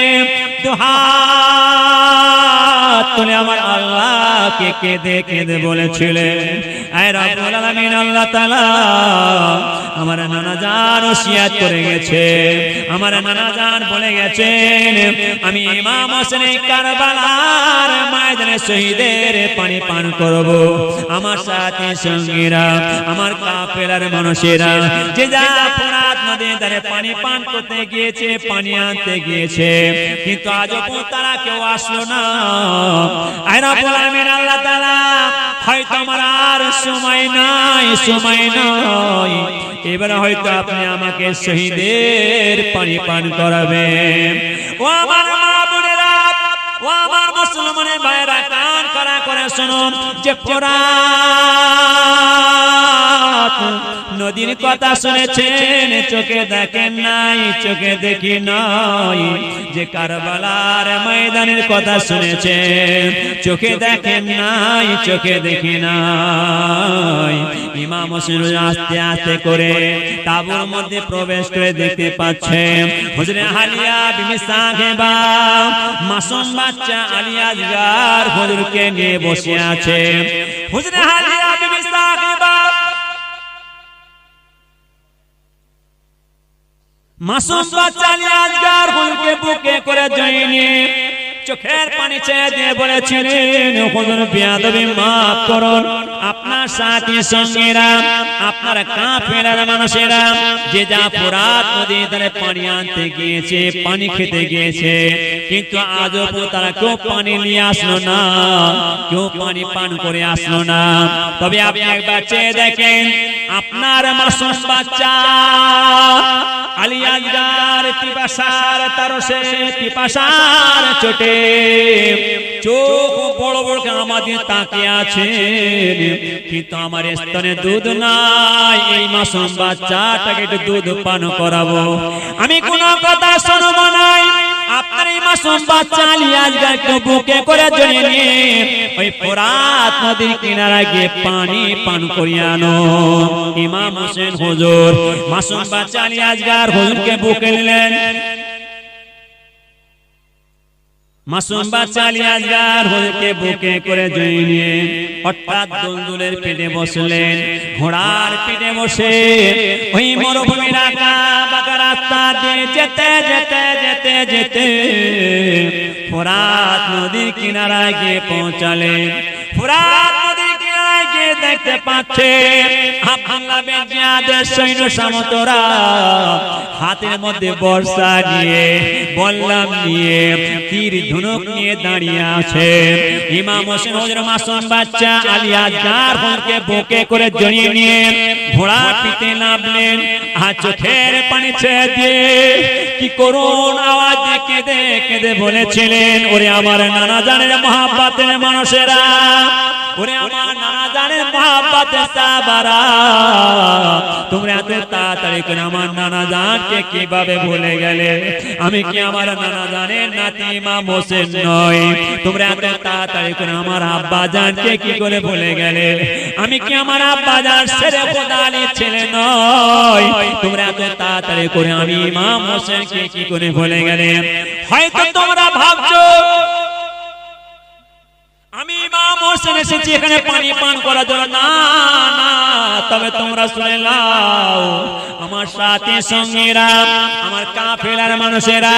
দুহাত তুলে আমার আল্লাহকে কেঁদে কেঁদে বলেছিলেন, আয় রব্বুল আলামিন, আল্লাহ তাআলা আমার নানা জান ওসিয়ত করে গেছে, আমার নানা জান বলে গেছেন আমি ইমাম হোসেন কারবালার ময়দানে শহীদের পানি পান করব। আমার সাথী সঙ্গীরা, আমার কাফেলার মানুষেরা যে যা ফোরাত নদীর ধারে পানি পান করতে গিয়েছে, পানি আনতে গিয়েছে, কিন্তু আজও তারা কেউ আসলো না। আয় রব্বুল আলামিন, আল্লাহ তাআলা হয়তো আমার আর সময় নাই, সময় নাই, এবার হয়তো আপনি আমাকে শহীদের পানি পান করাবেন। ও আমার মা বোনেরা, ও আমার মুসলমানের ভাইরা, কান খাড়া করে শুনুন যে ফোরাত নদীর কথা শুনেছেন, চোখে দেখেন নাই, চোখে দেখি নাই। যে কারবালার ময়দানের কথা শুনেছেন, চোখে দেখেন নাই, চোখে দেখি নাই। ইমাম হোসেন আস্তে আস্তে করে তাঁবুর মধ্যে প্রবেশ করে দেখতে পাচ্ছেন হুজুরে আলিয়া বিবি সাহেবা মাসুম বাচ্চা আলিয়া জিগার হুজুরকে নিয়ে বসে আছে। হুজুরে আলিয়া বিবি সাহেবা মাসুম বাচ্চা আলিয়া জিগার হুজুরকে বুকে করে জড়িয়ে নিয়ে চোখের পানি ছেড়ে দিয়ে বলেছিলেন, হুজুর বেয়াদবি মাফ করুন, আপনার সাথী সঙ্গীরা, আপনার কাফেলার মানুষেরা যে যা ফোরাত নদীর ধারে পানি আনতে গিয়েছে, পানি খেতে গিয়েছে, কিন্তু আজও তারা কেউ পানি নিয়ে আসলো না, কেউ পানি পান করে আসলো না। তবে আপনি একবার চেয়ে দেখেন, আপনার মাসুম বাচ্চা আলী আসগার পিপাসার তারসে, পিপাসার চোটে চোখ বড় বড় আমাদের তাকিয়ে আছেন, কিন্তু আমার স্তনে দুধ নাই, এই মাসুম বাচ্চাটাকে একটু দুধ পান করাবো। আমি কোনো কথা শুনবো নাই, আপনার এই মাসুম বাচ্চা আলী আসগারকে বুকে করে জড়িয়ে নিয়ে ওই ফোরাত নদীর কিনারা গিয়ে পানি পান করিয়ে আনো। ইমাম হোসেন হুজুর মাসুম বাচ্চা আলী আসগার হুজুরকে বুকে নিলেন। মাসুম বাচ্চা আলী আসগার হুজুরকে বুকে করে জড়িয়ে নিয়ে হঠাৎ দুলদুলের পিঠে বসলেন। ঘোড়ার পিঠে বসে ওই মরুভূমির আঁকা বাঁকা রাস্তা দিয়ে যেতে যেতে যেতে যেতে ফোরাত নদীর কিনারায় গিয়ে পৌঁছালেন। ফোরাত নদীর কিনারায় গিয়ে দেখতে পাচ্ছে আব্দুল্লাহ বিন জিয়াদের সৈন্য সামন্তরা হাতের মধ্যে বর্শা নিয়ে, বল্লম নিয়ে, তীর ধনুক নিয়ে দাঁড়িয়ে আছে। ইমাম হোসেন হুজুর মাসুম বাচ্চা আলী আসগার হুজুরকে বুকে করে জড়িয়ে নিয়ে ঘোড়া পিঠে নামলেন। আর চোখের পানি ছেড়ে দিয়ে কি করুন আওয়াজ দিয়ে কেঁদে কেঁদে বলেছিলেন, ওরে আমার নানা জানের মহাব্বতের মানুষেরা, ওরে আমার নানা জানের মহাব্বতের সাহাবারা, তোমরা এত তাড়াতাড়ি করে আমার নানা জানকে কিভাবে ভুলে গেলে? আমি কি আমার নানা জানের নাতি ইমাম হোসেন নই? তোমরা এত তাড়াতাড়ি করে আমার আব্বা জানকে কি করে ভুলে গেলে? আমি কি আমার আব্বা জান শেরে খোদা আলীর ছেলে নই? তোমরা এত তাড়াতাড়ি করে আমি ইমাম হোসেনকে কি করে ভুলে গেলে? হয়তো তোমরা ভাবছো আমি ইমাম হোসেন এসেছি এখানে পানি পান করার জন্য। না না, তবে তোমরা শুনে নাও, আমার সাথী সঙ্গীরা, আমার কাফেলার মানুষেরা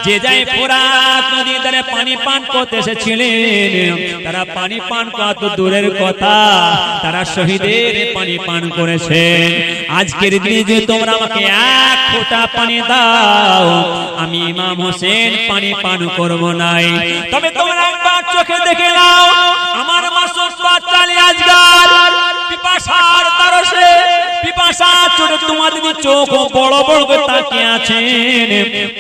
যে যাই ফোরাত নদীর ধারে পানি পান করতে এসেছিলেন, তারা পানি পান করা তো দূরের কথা, তারা শহীদের পানি পান করেছে। আজকের দিনে যে তোমরা আমাকে এক ফোঁটা পানি দাও, আমি ইমাম হোসেন পানি পান করব নাই। তবে তোমরা একবার চোখে দেখে নাও, আমার মাসুম বাচ্চা আলী আসগার পিপাসার তারসে, পিপাসার চোটে তোমাদের চোখ বড় বড় করে তাকিয়ে আছেন।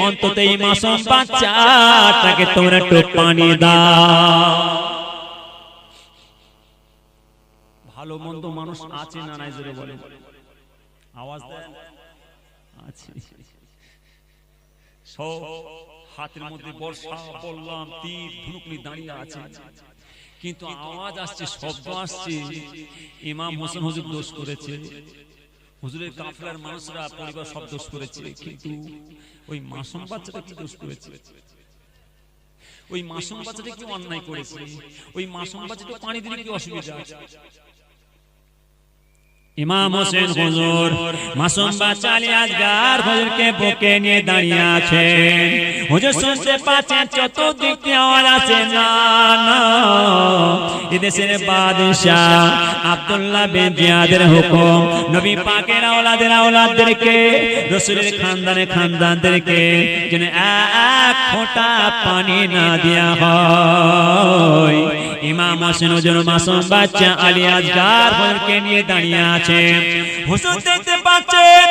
অন্তত এই মাসুম বাচ্চাটাকে তোমরা একটু পানি দাও। ভালো মন্দ মানুষ আছে না নাই জোরে বলে, আওয়াজ দেন আছে। সব হাতের মধ্যে বর্ষা, বললাম, তীর ধনুক নিয়ে দাঁড়িয়ে আছে, কিন্তু আওয়াজ আসছে, শব্দ আসছে, ইমাম হোসেন হুজুর দোষ করেছে, হুজুরের কাফেলার মানুষরা পরিবার সব দোষ করেছে, কিন্তু ওই মাসুম বাচ্চাটা কি দোষ করেছে? ওই মাসুম বাচ্চাটা কি অন্যায় করেছে? ওই মাসুম বাচ্চাটা পানি দিলে কি অসুবিধা? ইমাম হোসেন হুজুর মাসুম বাচ্চা আলী আসগার হুজুরকে বুকে নিয়ে দাঁড়িয়ে আছেন। হুজুর শুনতে পাচ্ছেন চতুর্দিক থেকে আওয়াজ আসে, না না, এদেশের বাদশাহ আব্দুল্লাহ বিন জিয়াদের হুকুম, নবী পাকের আওলাদের আওলাদদেরকে, রাসূলের খানদানের খানদানদেরকে যেন এক ফোঁটা পানি না দেয়া হয়। ইমাম হোসেন হুজুর মাসুম বাচ্চা আলী আসগার হুজুরকে নিয়ে দাঁড়িয়ে আছেন। হুজুর দেখতে পাচ্ছেন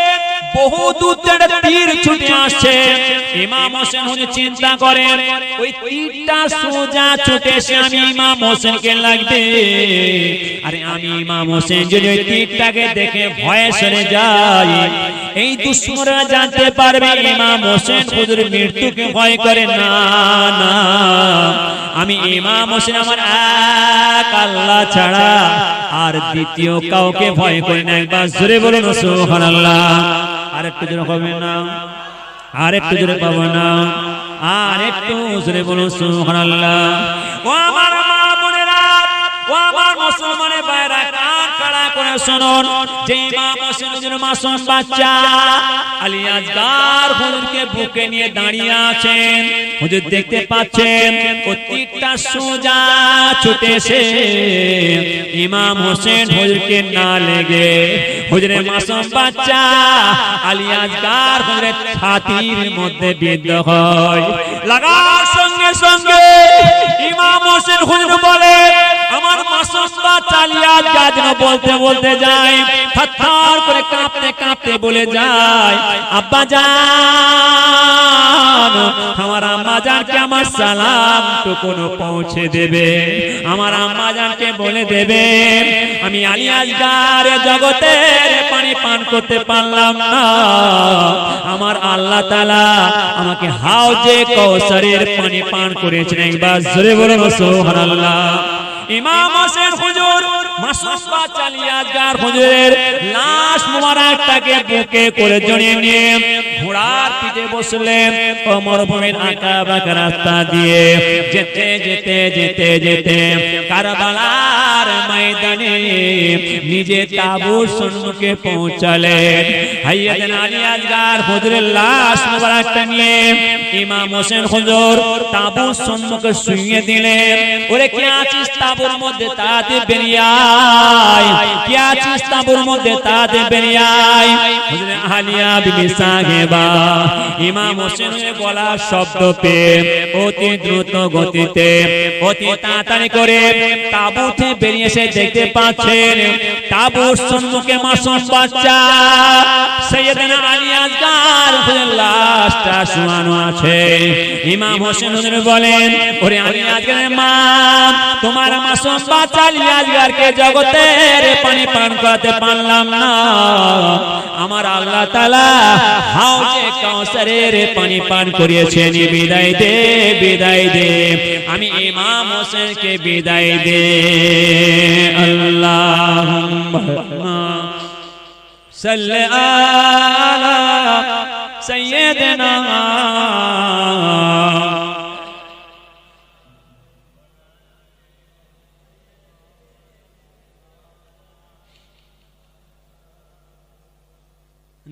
বহু দূর থেকে তীর ছুটে আসছে। ইমাম হোসেন হুজুর চিন্তা করেন, ওই তীরটা সোজা ছুটে এসে আমি ইমাম হোসেনকে লাগবে, আরে আমি ইমাম হোসেন যদি ওই তীরটাকে দেখে ভয়ে সরে যাই, এই দুশমনরা জানতে পারবে ইমাম হোসেন হুজুর মৃত্যুকে ভয় করে। না না, আমি ইমাম হোসেন আমার এক আল্লাহ ছাড়া আর দ্বিতীয় কাউকে ভয় করি না। একবার জোরে বলুন সুবহানাল্লাহ। আর একটু জোরে হবে না, আর একটু জোরে পাবো না, আর একটু জোরে বলুন সুবহানাল্লাহ। ও আমার মা বোনেরা, ও আমার মুসলমানের ভাইরা, কান খাড়া করে শুনুন, যে ইমাম হোসেন হুজুর মাসুম বাচ্চা আলী আসগার হুজুরকে বুকে নিয়ে দাঁড়িয়ে আছেন। হুজুর দেখতে পাচ্ছেন ও তীরটা সোজা ছুটে এসে ইমাম হোসেন হুজুরকে না লেগে হুজুরে মাসুম বাচ্চা আলী আসগার হুজুরের ছাতির মধ্যে বিদ্ধ হয়। লাগার সঙ্গে সঙ্গে ইমাম হোসেন হুজুর বলে আমার মাসুম বাচ্চা আলী আসগার যেন বলতে বলতে যায়, থরথর করে কাঁপতে কাঁপতে বলে যায়, আব্বা জান আমার আম্মা জানকে আমার সালাম টুকুন পৌঁছে দেবে, আমার আম্মা জানকে বলে দেবে আমি আলী আসগার জগতের পানি পান করতে পারলাম না, আমার আল্লাহ তাআলা আমাকে হাউজে কাউসারের পানি পান করেছেন। একবার জোরে বলুন সুবহানাল্লাহ। ইমাম হোসেন হুজুর মাসুম বাচ্চা আলী আসগার হুজুরের লাশ মোবারকটাকে বুকে করে জড়িয়ে নিয়ে ঘোড়ার পিঠে বসলেন ও মরুভূমির আঁকা বাঁকা রাস্তা দিয়ে যেতে যেতে যেতে যেতে কারবালার ময়দানে নিজে তাঁবুর সম্মুখে পৌঁছালেন। হাইয়াতেন আলী আসগার হুজুরের লাশ মোবারকটা নিয়ে ইমাম হোসেন হুজুর তাঁবুর সম্মুখে শুইয়ে দিলেন। ওরে কে আছিস তাঁবুর মধ্যে, তাতে বেরিয়ে আয়, কে আছিস তাঁবুর মধ্যে, তাতে বেরিয়ে আয়। হুজুর আলিয়া বিবি সাহেবা ইমাম হোসেনের গলার শব্দ পেয়ে অতি দ্রুত গতিতে অতি তাড়াতাড়ি করে তাঁবুতে বেরিয়ে এসে দেখতে পাচ্ছেন তাঁবুর সম্মুখে মাসুম বাচ্চা সাইয়েদনা আলী আসগার হুজুরের লাশটা শোয়ানো আছে। ইমাম হোসেন হুজুর বলেন, ওরে আলী আসগারের মা, তোমার মাসুম বাচ্চা আলী আসগারকে জগতের পানি পান করাতে পারলাম না, আমার আল্লাহ তাআলা হাউজে কাউসারের পানি পান করিয়েছেন। বিদায় দে, বিদায় দে, আমি ইমাম হোসেনকে বিদায় দে। আল্লাহুম্মা সাল্লি আলা সাইয়্যিদিনা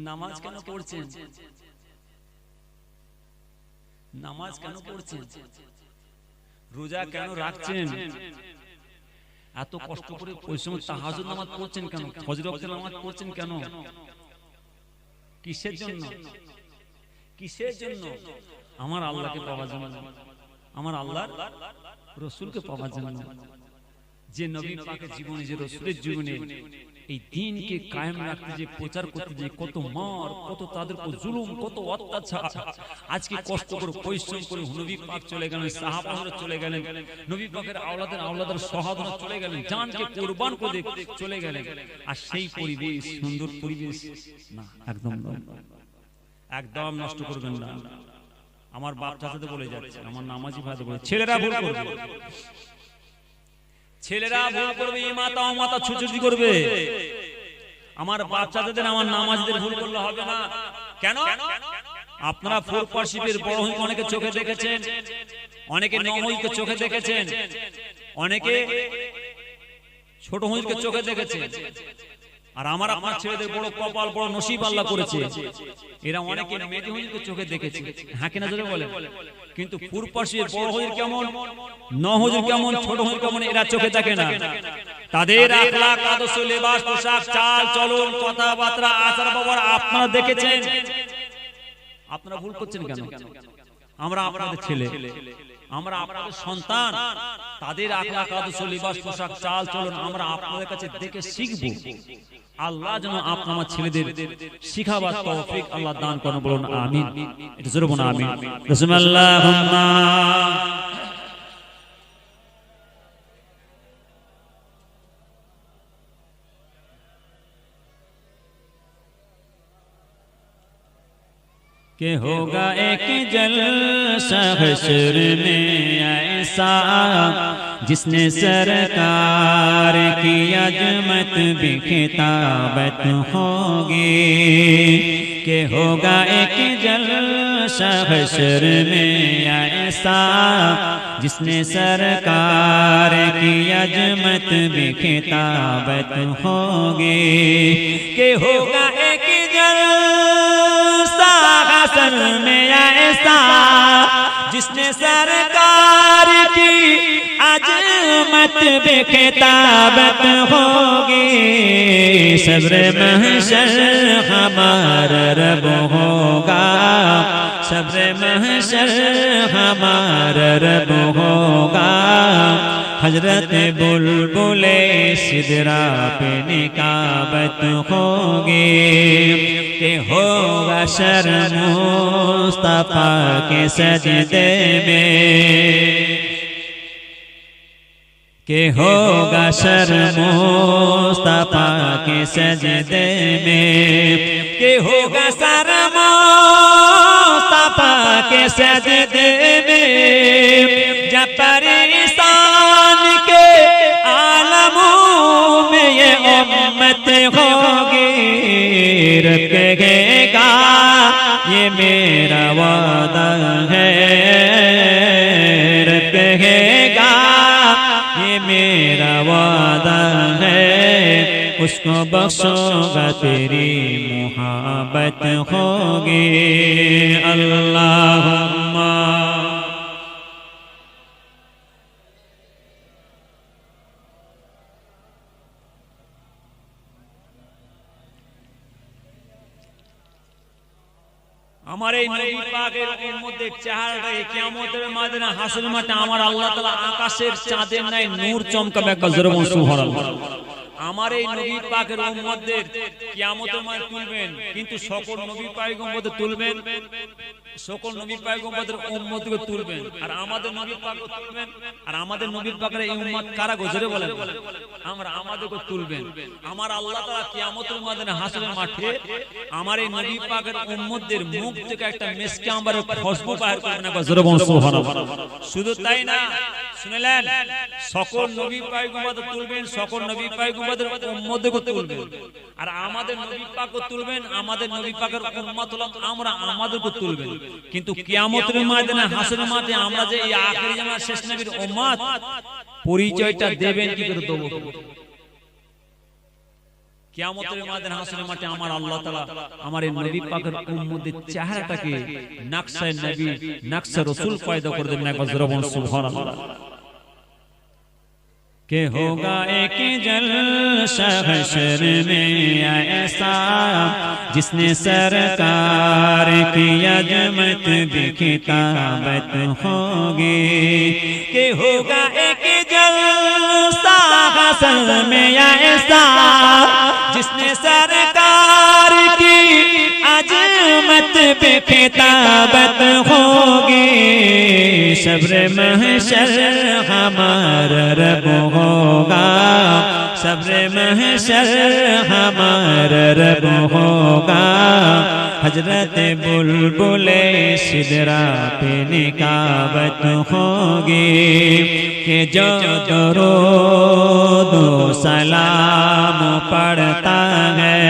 নামাজ কেন পড়ছেন? নামাজ কেন পড়ছেন? রোজা কেন রাখছেন? এত কষ্ট করে পরিশ্রম তাহাজ্জুদ নামাজ পড়ছেন কেন? ফজর ওয়াক্তের নামাজ পড়ছেন কেন? কিসের জন্য? কিসের জন্য? আমার আল্লাহকে পাওয়ার জন্য, আমার আল্লাহর রাসূলকে পাওয়ার জন্য। যে নবী পাকের জীবনে, যে রাসূলের জীবনে এই দ্বীনকে কায়েম রাখতে, যে প্রচার করতে, যে কত মার, কত তাদের উপর জুলুম, কত অত্যাচার, আজকে কষ্ট করে পরিশ্রম করে নবী পাক চলে গেলেন, সাহাবারা চলে গেলেন, নবী পাকের আওলাদের শাহাদাত চলে গেলেন, জানকে কুরবান করে চলে গেলেন। আর সেই পরিবেশ, সুন্দর পরিবেশ না, একদম একদম নষ্ট করবেন না। আমার বাপ চাচাতে বলে যাচ্ছে, আমার নামাজি ভাইদের বলে, ছেলেরা ভুল করবে, ছেলেরা ভুল করবে, মাতা ও মাতা ছুচুচি করবে। আমার বাচ্চাদের, আমার নামাজদের ভুল করলে হবে না। কেন? আপনারা ফোরপার শিবের বড় হই অনেকে চোখে দেখেছেন, অনেকে নহইকে চোখে দেখেছেন, অনেকে ছোট হইকে চোখে দেখেছেন। আর আমার আপনার ছেলেদের বড় কপাল, বড় নসিব আল্লাহ করেছে, এরা অনেকে মেয়েদের হইকে চোখে দেখেছে। হ্যাঁ কিনা জোরে বলেন। কিন্তু পূর্বপাশের বড় হইর কেমন, নহজুর কেমন, ছোট হইর কেমন, এরা চোখে দেখে না। তাদের আখলাক, আদর্শ, লেবাস, পোশাক, চাল চলন, কথাবার্তা, আচার ব্যবহার আপনারা দেখেছেন। আপনারা ভুল করছেন কেন? আমরা আপনাদের ছেলে, আমরা আপনাদের সন্তান, তাদের আখলাক, আদর্শ, লেবাস, পোশাক, চাল চলন আমরা আপনাদের কাছে দেখে শিখবো। আল্লাহ যেন আপনার ছেলেদের শিখাবার তৌফিক আল্লাহ দান করেন। বলুন আমিন। এটা জোরে বলুন আমিন। বিসমিল্লাহুম্মা कि होगा एक जलसा हश्र में ऐसा जिसने सरकार की अजमत भी खिताबत होगी। कि होगा एक जलसा हश्र में ऐसा जिसने सरकार की अजमत भी खिताबत होगी। कि होगा एक जलसा में ऐसा جس نے سرکار کی عظمت بے خطابت ہوگی صبر محشر ہمارا رب ہوگا صبر محشر ہمارا رب ہوگا حضرت بلبل سدرا پہ نکابت ہوگی کہ ہوگا شرم مصطفیٰ کے سجدے میں کہ ہوگا شرم مصطفیٰ کے سجدے میں کہ ہوگا شرم مصطفیٰ کے سجدے میں جب پریشان کے عالموں میں یہ امت ہوگی رب کہے گا یہ میرا وعدہ ہے رب کہے گا یہ میرا وعدہ ہے اس کو بخشوں گا تیری محبت ہوگی اللہم ہمارے نبی پاকের উম্মতের চেহারাটাকে কিয়ামতের ময়দানে হাসরের মাঠে আমার আল্লাহ তাআলা আকাশের চাঁদের ন্যায় নূর চমকাবে গজরবন সুবহানাল্লাহ আমার এই নবী পাকের উম্মতদের কিয়ামতের মাঠে তুলবেন কিন্তু সকল নবী পয়গম্বরদের তুলবেন সকল নবী পয়গম্বরদের উম্মতকে তুলবেন আর আমাদের নবী পাককে তুলবেন আর আমাদের নবী পাকের এই উম্মত কারা গজরে বলেন আমরা আমাদেরকে তুলবেন আমার আল্লাহ তাআলা কিয়ামতের ময়দানে হাসরের মাঠে আমার এই নবী পাকের উম্মতদের মুখ থেকে একটা মিসকে আমবারের খুশবু বাইর করবেন গজরে বলেন সুবহানাল্লাহ শুধু তাই না শুনলেন সকল নবী পয়গম্বরদের তুলবেন সকল নবী পয়গম্বরদের উম্মতকে তুলবেন আর আমাদের নবী পাককে তুলবেন আমাদের নবী পাকের উম্মত হলাম আমরা আমাদেরকে তুলবেন কিন্তু কিয়ামতের ময়দানে হাসরের মাঠে আমরা যে এই আখিরি জামানার শেষ নবীর উম্মত পরিচয়টা দেবেন কি করে দেব কিয়ামতের ময়দানে হাসরের মাঠে আমার আল্লাহ তাআলা আমার এই নবী পাকের উম্মতের চেহারাটাকে নকশায়ে নবী নকশা রাসূল পয়দা করে দেবেন একবার জোরে বলুন সুবহানাল্লাহ کہ ہوگا ایک جلسہ حشر میں ایسا جس نے سرکار کی عظمت بھی خطابت ہوگی کہ ہوگا ایک جلسہ حشر میں ایسا جس نے سرکار کی عظمت بھی خطابت ہوگی صبر محشر ہمارا رب ہوگا صبر محشر ہمارا رب ہوگا حضرت بلبل سدرا پہ نکابت ہوگی کہ جو درود و سلام پڑھتا ہے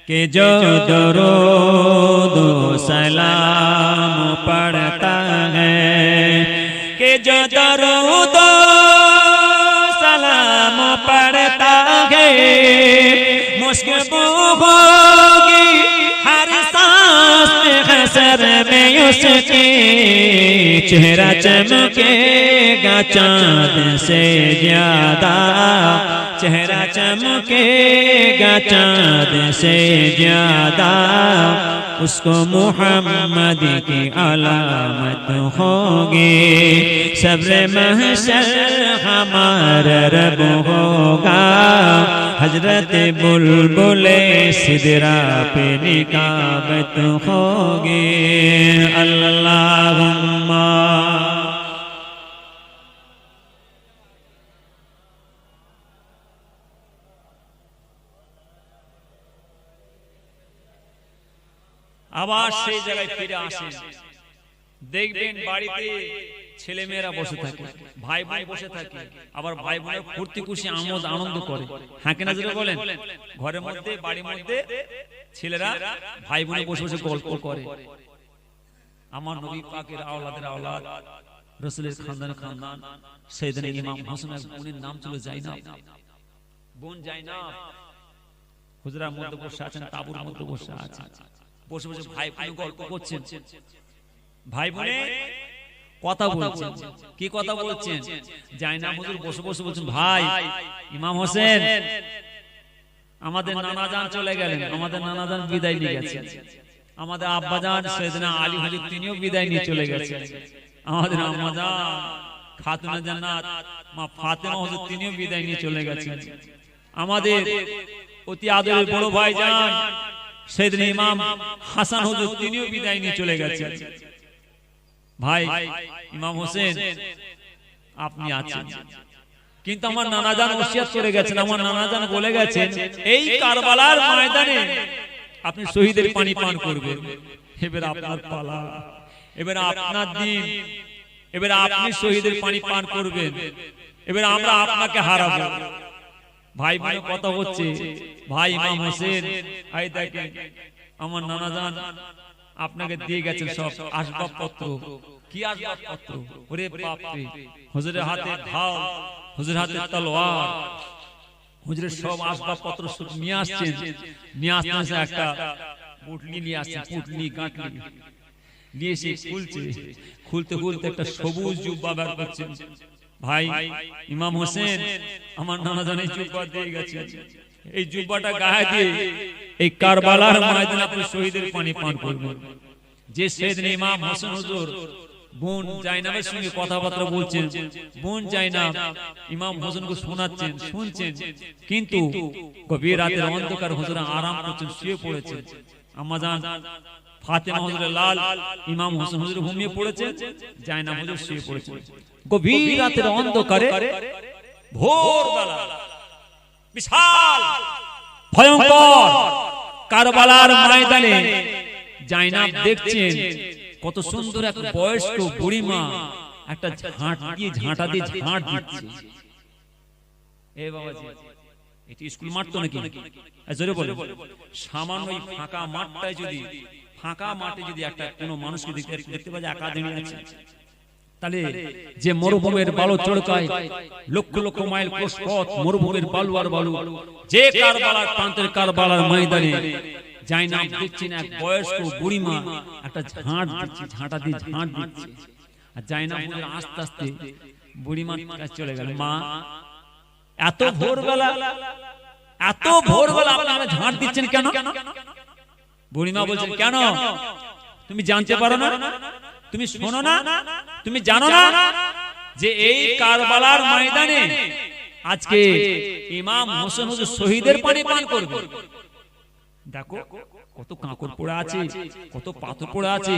کہ جو درود و سلام پڑھتا ہے کہ جو درود و سلام پڑھتا ہے مشکبو ہوگی ہر سانس میں حشر میں اس کی چہرہ چمکے گا چاند سے زیادہ چہرہ چمکے گا چاند سے زیادہ اس کو محمد کی علامت ہوگی صبر محشر ہمارا رب ہوگا حضرت بلبل سدرا پہ نکابت ہوگی اللہم আবার সেই জায়গায় ফিরে আসেন দেখবেন বাড়িতে ছেলে মেয়েরা বসে থাকে ভাই বোন বসে থাকে আবার ভাই বোনের ফুর্তি খুশি আমোদ আনন্দ করে হ্যাঁ কিনা জোরে বলেন ঘরের মধ্যে বাড়ির মধ্যে ছেলেরা ভাই বোনে বসে বসে গল্প করে আমার নবী পাকের আওলাদের আওলাদ রাসূলের খানদানের খানদান সাইয়েদনা ইমাম হোসেনের বোনের নাম ছিল জাইনাব বোন জাইনাব হুজরার মধ্যে বসে আছেন তাঁবুর মধ্যে বসে আছেন বসে বসে ভাই বোন গল্প করছেন ভাই বলে কথা বলছেন, কি কথা বলছেন? জায়না হুজুর বসে বসে বলছেন, ভাই ইমাম হোসেন আমাদের নানাজান চলে গেলেন, আমাদের নানাজান বিদায় নিয়ে গেছেন, আমাদের আব্বাজান সৈয়দনা আলী হুজুর তিনিও বিদায় নিয়ে চলে গেছেন, আমাদের আম্মাজান খাতুনে জান্নাত মা ফাতেমা হুজুর তিনিও বিদায় নিয়ে চলে গেছেন, আমাদের অতি আদরের বড় ভাইজান সৈয়দনা ইমাম হাসান হুজুর তিনিও বিদায় নিয়ে চলে গেছেন। ভাই ইমাম হোসেন আপনি আছেন, কিন্তু আমার নানাজান ওসিয়ত করে গেছেন, আমার নানাজান বলে গেছেন এই কারবালার ময়দানে আপনি শহীদের পানি পান করবেন। এবার আপনার পালা, এবার আপনার দিন, এবার আপনি শহীদের পানি পান করবেন, এবার আমরা আপনাকে হারাবো। ভাই বোন কথা হচ্ছে, ভাই ইমাম হোসেন আই দেখেন আমার নানাজান আপনাকে দিয়ে গেছেন সব আসবাবপত্র। কি আসবাবপত্র? ওরে বাপ রে, হুজুরের হাতে ঢাল, হুজুরের হাতে তলোয়ার, হুজুরের সব আসবাবপত্র সব নিয়ে আসছেন। নিয়ে আসতে একটা পুটলি নিয়ে আসছেন, পুটলি গাঁটলি নিয়ে এসে খুলছে, খুলতে খুলতে একটা সবুজ জুব্বা বের করছেন। ভাই ইমাম হোসেন আমার নানাজান এই জুব্বা দিয়ে গেছেন, এই জুব্বাটা গায়ে দিয়ে এই কারবালার ময়দানে আপনি শহীদের পানি পান করবেন। যে সৈয়দনা ইমাম হোসেন হুজুর বোন জাইনাবের সঙ্গে কথাবার্তা বলছেন, বোন জাইনাব ইমাম হোসেনকে শোনাচ্ছেন, শুনছেন, কিন্তু গভীর রাতের অন্ধকার হুজুর আরাম করছেন, শুয়ে পড়েছেন। আম্মাজান ফাতেমা হুজুরের লাল ইমাম হোসেন হুজুর ঘুমিয়ে পড়েছেন, জাইনাব হুজুর শুয়ে পড়েছেন। গভীর রাতের অন্ধকারে ভোরবেলা বিশাল ভয়ঙ্কর কারবালার ময়দানে জাইনাব দেখছেন কত সুন্দর এক বয়স্ক বুড়িমা একটা ঝাঁটা দিয়ে ঝাঁট দিচ্ছে। এ বাবাজি, এটি স্কুল মাঠ তো নাকি? জোরে বলে, সামান্য ফাঁকা মাঠটায় যদি, ফাঁকা মাঠে যদি একটা কোনো মানুষকে দেখতে পাওয়া যায় একাডেমি আছে, তাহলে যে মরুভূমির বালু চড়কায় লক্ষ লক্ষ মাইল কোষ পথ, মরুভূমির বালু আর বালু, যে কারবালার প্রান্তের কারবালার ময়দানে জাইনাব দেখছেন এক বয়স্ক বুড়িমা একটা ঝাঁট দিচ্ছে, ঝাঁটা দিয়ে ঝাঁট দিচ্ছে। আর জাইনাব আস্তে আস্তে বুড়িমার কাছে চলে গেল, মা এত ভোরবেলা, এত ভোরবেলা আপনারা ঝাঁট দিচ্ছেন কেন? বুড়িমা বলছেন, কেন তুমি জানতে পারো না? তুমি শোনো না? তুমি জানো না যে এই কারবালার ময়দানে আজকে ইমাম হোসেন হুজুর শহীদের পানি পান করবে? দেখো কত কাঁকড় পড়ে আছে, কত পাথর পড়ে আছে,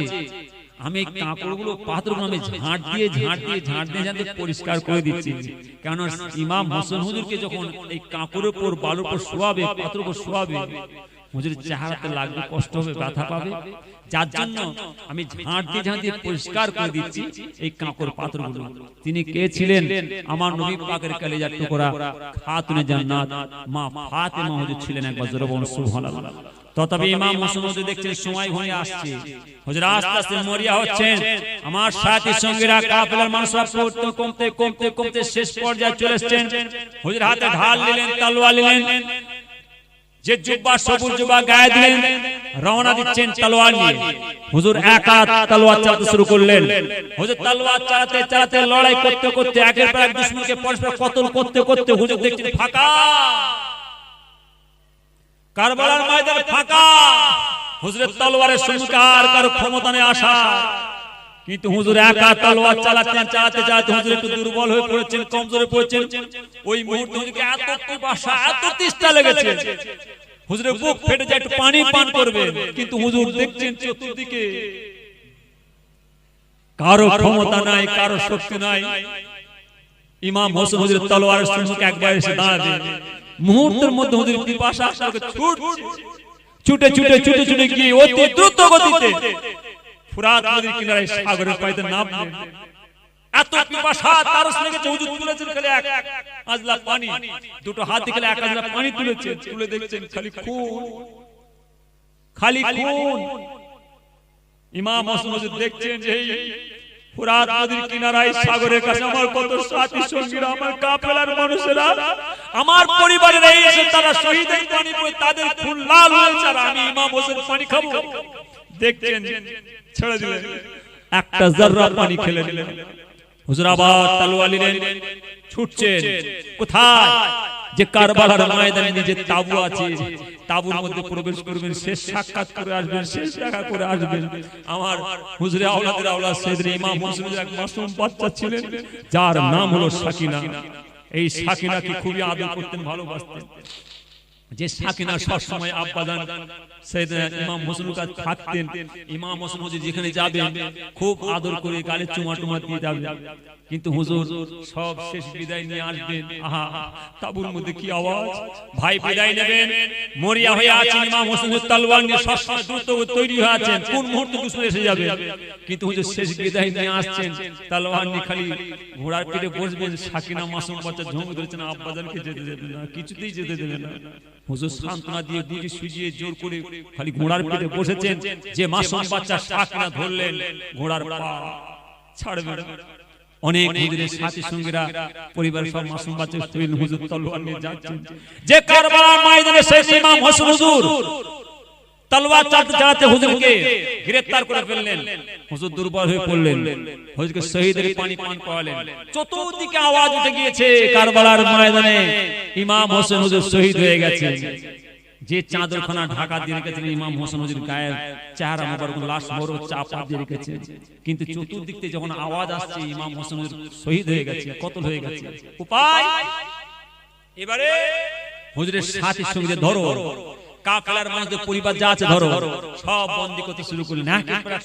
আমি এই কাঁকড়গুলো পাথরগুলো আমি ঝাঁট দিয়ে ঝাঁট দিয়ে ঝাঁট দিয়ে ঝাঁট দিয়ে পরিষ্কার করে দিচ্ছি। কেন ইমাম হোসেন হুজুরকে যখন এই কাঁকড়ের উপর বালুর উপর শোয়াবে, পাথরের উপর শোয়াবে, হুজুরের চেহারাতে লাগবে, কষ্ট হবে, ব্যথা পাবে, যার জন্য আমি ঝাঁট দিয়ে ঝাঁট দিয়ে পরিষ্কার করে দিচ্ছি এই কাঁকড় পাথরগুলো। তিনি কে ছিলেন? আমার নবী পাকের কলিজার টুকরা খাতুনে জান্নাত মা ফাতেমা হুজুর ছিলেন। একবার জোরে বলুন সুবহানাল্লাহ। তথাপি ইমাম হোসেন হুজুর দেখছেন সময় হয়ে আসছে, হুজুর আস্তে আস্তে মরিয়া হচ্ছেন। আমার সাথী সঙ্গীরা কাফেলার মানুষরা পড়তে কমতে কমতে কমতে শেষ পর্যায়ে চলে এসেছেন। হুজুর হাতে ঢাল নিলেন, তলোয়ার নিলেন, যে জুব্বা সবুজ জুব্বা গায়ে দিলেন, রওনা দিচ্ছেন তলোয়ার নিয়ে। হুজুর একা তলোয়ার চালাতে শুরু করলেন। হুজুর তলোয়ার চালাতে চালাতে লড়াই করতে করতে একের পর এক দুশমনকে পরস্পর কতল করতে করতে হুজুর দেখছেন ফাঁকা, কারবালার ময়দান ফাঁকা। হুজুরের তলোয়ারের সম্মুখে আর কারো ক্ষমতা নেই আসা, কিন্তু হুজুর একা তলোয়ার চালাতেন, চালাতে চালাতে হুজুর একটু দুর্বল হয়ে পড়েছেন, কমজোরে পড়েছেন। ওই মুহূর্তে হুজুরকে এত পিপাসা, এত তেষ্টা লেগেছে, হুজুরের বুক ফেটে যায়, একটু পানি পান করবেন, কিন্তু হুজুর দেখছেন চতুর্দিকে কারো ক্ষমতা নাই, কারো শক্তি নাই। ইমাম হোসেন হুজুরের তলোয়ারের সম্মুখে একবার এসে দাঁড়ালেন। মুহূর্তের মধ্যে হুজুর পিপাসা ছুটে ছুটে ছুটে ছুটে গিয়ে অতি দ্রুত গতিতে ফুরাত নদীর কিনারায় সাগরের পানিতে নামলেন। এত পিপাসা তারস লেগেছে, হুজুর তুলেছেন খালি এক আজলা পানি, দুটো হাত দিয়ে এক আজলা পানি তুলেছেন, তুলে দেখছেন খালি খুন, খালি খুন। ইমাম হোসেন হুজুর দেখছেন যে ফুরাত নদীর কিনারায় সাগরের কাছে আমার কত সাথী সঙ্গীরা, আমার কাফেলার মানুষেরা, আমার পরিবারের এই এসে তারা শহীদের পানি পড়ে তাদের খুন লাল হয়েছে, আর আমি ইমাম হোসেন পানি খাবো। দেখছেন ছেড়ে দিলেন। একটা জাররা পানি খেলেন না। হুজুর আবার তলোয়ার নিলেন, ছুটছেন কোথায়? যে কারবালার ময়দানে নিজের তাবু আছে, তাবুর মধ্যে প্রবেশ করবেন, শেষ সাক্ষাৎ করে আসবেন, শেষ দেখা করে আসবেন। আমার হুজুরে আওলাদের আওলাদ সৈয়দ ইমাম হোসেনের এক মাসুম বাচ্চা ছিলেন, যার নাম হলো সাকিনা। এই সাকিনাকে খুবই আদর করতেন, ভালোবাসতেন। যে সাকিনা সব সময় আব্বাজান সৈয়দনা ইমাম হোসেনের কাছে থাকতেন। ইমাম হোসেন হুজুর যেখানে যাবেন খুব আদর করে গালে চুমা টুমা দিয়ে যাবেন। কিন্তু হুজুর সব শেষ বিদায় নিয়ে আসবেন, আহা তাবুর মধ্যে কি আওয়াজ! ভাই বিদায় নেবেন, মরিয়া হয়ে আছেন, ইমাম হোসেনের তলোয়ার নিয়ে সবসময় দ্রুত তৈরি হয়ে আছেন, কোন মুহূর্তে দুশমন এসে যাবে। কিন্তু হুজুর শেষ বিদায় নিয়ে আসছেন, তলোয়ার নিয়ে খালি ঘোড়ার পিঠে বসবেন। সাকিনা মাসুম বাচ্চা ঝুম ধরেছেন, আব্বাজানকে যেতে দেবেন না, কিছুতেই যেতে দেবেন না। হুজুর সান্ত্বনা দিয়ে বুঝে সুজিয়ে জোর করে খালি ঘোড়ার পিঠে বসেছেন। যে মাসুম বাচ্চা সাকিনা ধরলেন, ঘোড়ার পা ছাড়বেন। অনেক হুজুরের সাথী সঙ্গীরা পরিবার সব মাসুম বাচ্চা হুজুর তলোয়ার নিয়ে যাচ্ছেন। যে কারবালার ময়দানে শেষ ইমাম হোসেন হুজুর তলোয়ার চালাতে হুজুরকে গ্রেফতার করে ফেললেন। হুজুর দুর্বল হয়ে পড়লেন, হুজুরকে শহীদের পানি পান করালেন। চতুর্দিকে আওয়াজ উঠে গিয়েছে, কারবালার ময়দানে ইমাম হোসেন হুজুর শহীদ হয়ে গেছে। যে চাদরখানা ঢাকা দিয়ে রেখেছিলেন ইমাম হোসেন হুজুর গায়ের চেহারা মোবারক, লাশ মোবারক চাপা দিয়ে রেখেছেন। কিন্তু চতুর্দিক থেকে যখন আওয়াজ আসছে ইমাম হোসেন হুজুর শহীদ হয়ে গেছে, কতল হয়ে গেছে, উপায় এবারে হুজুরের সাথী সঙ্গে ধরো, কাফেলার মানুষদের পরিবার যা আছে ধরো, সব বন্দী করতে শুরু করলেন।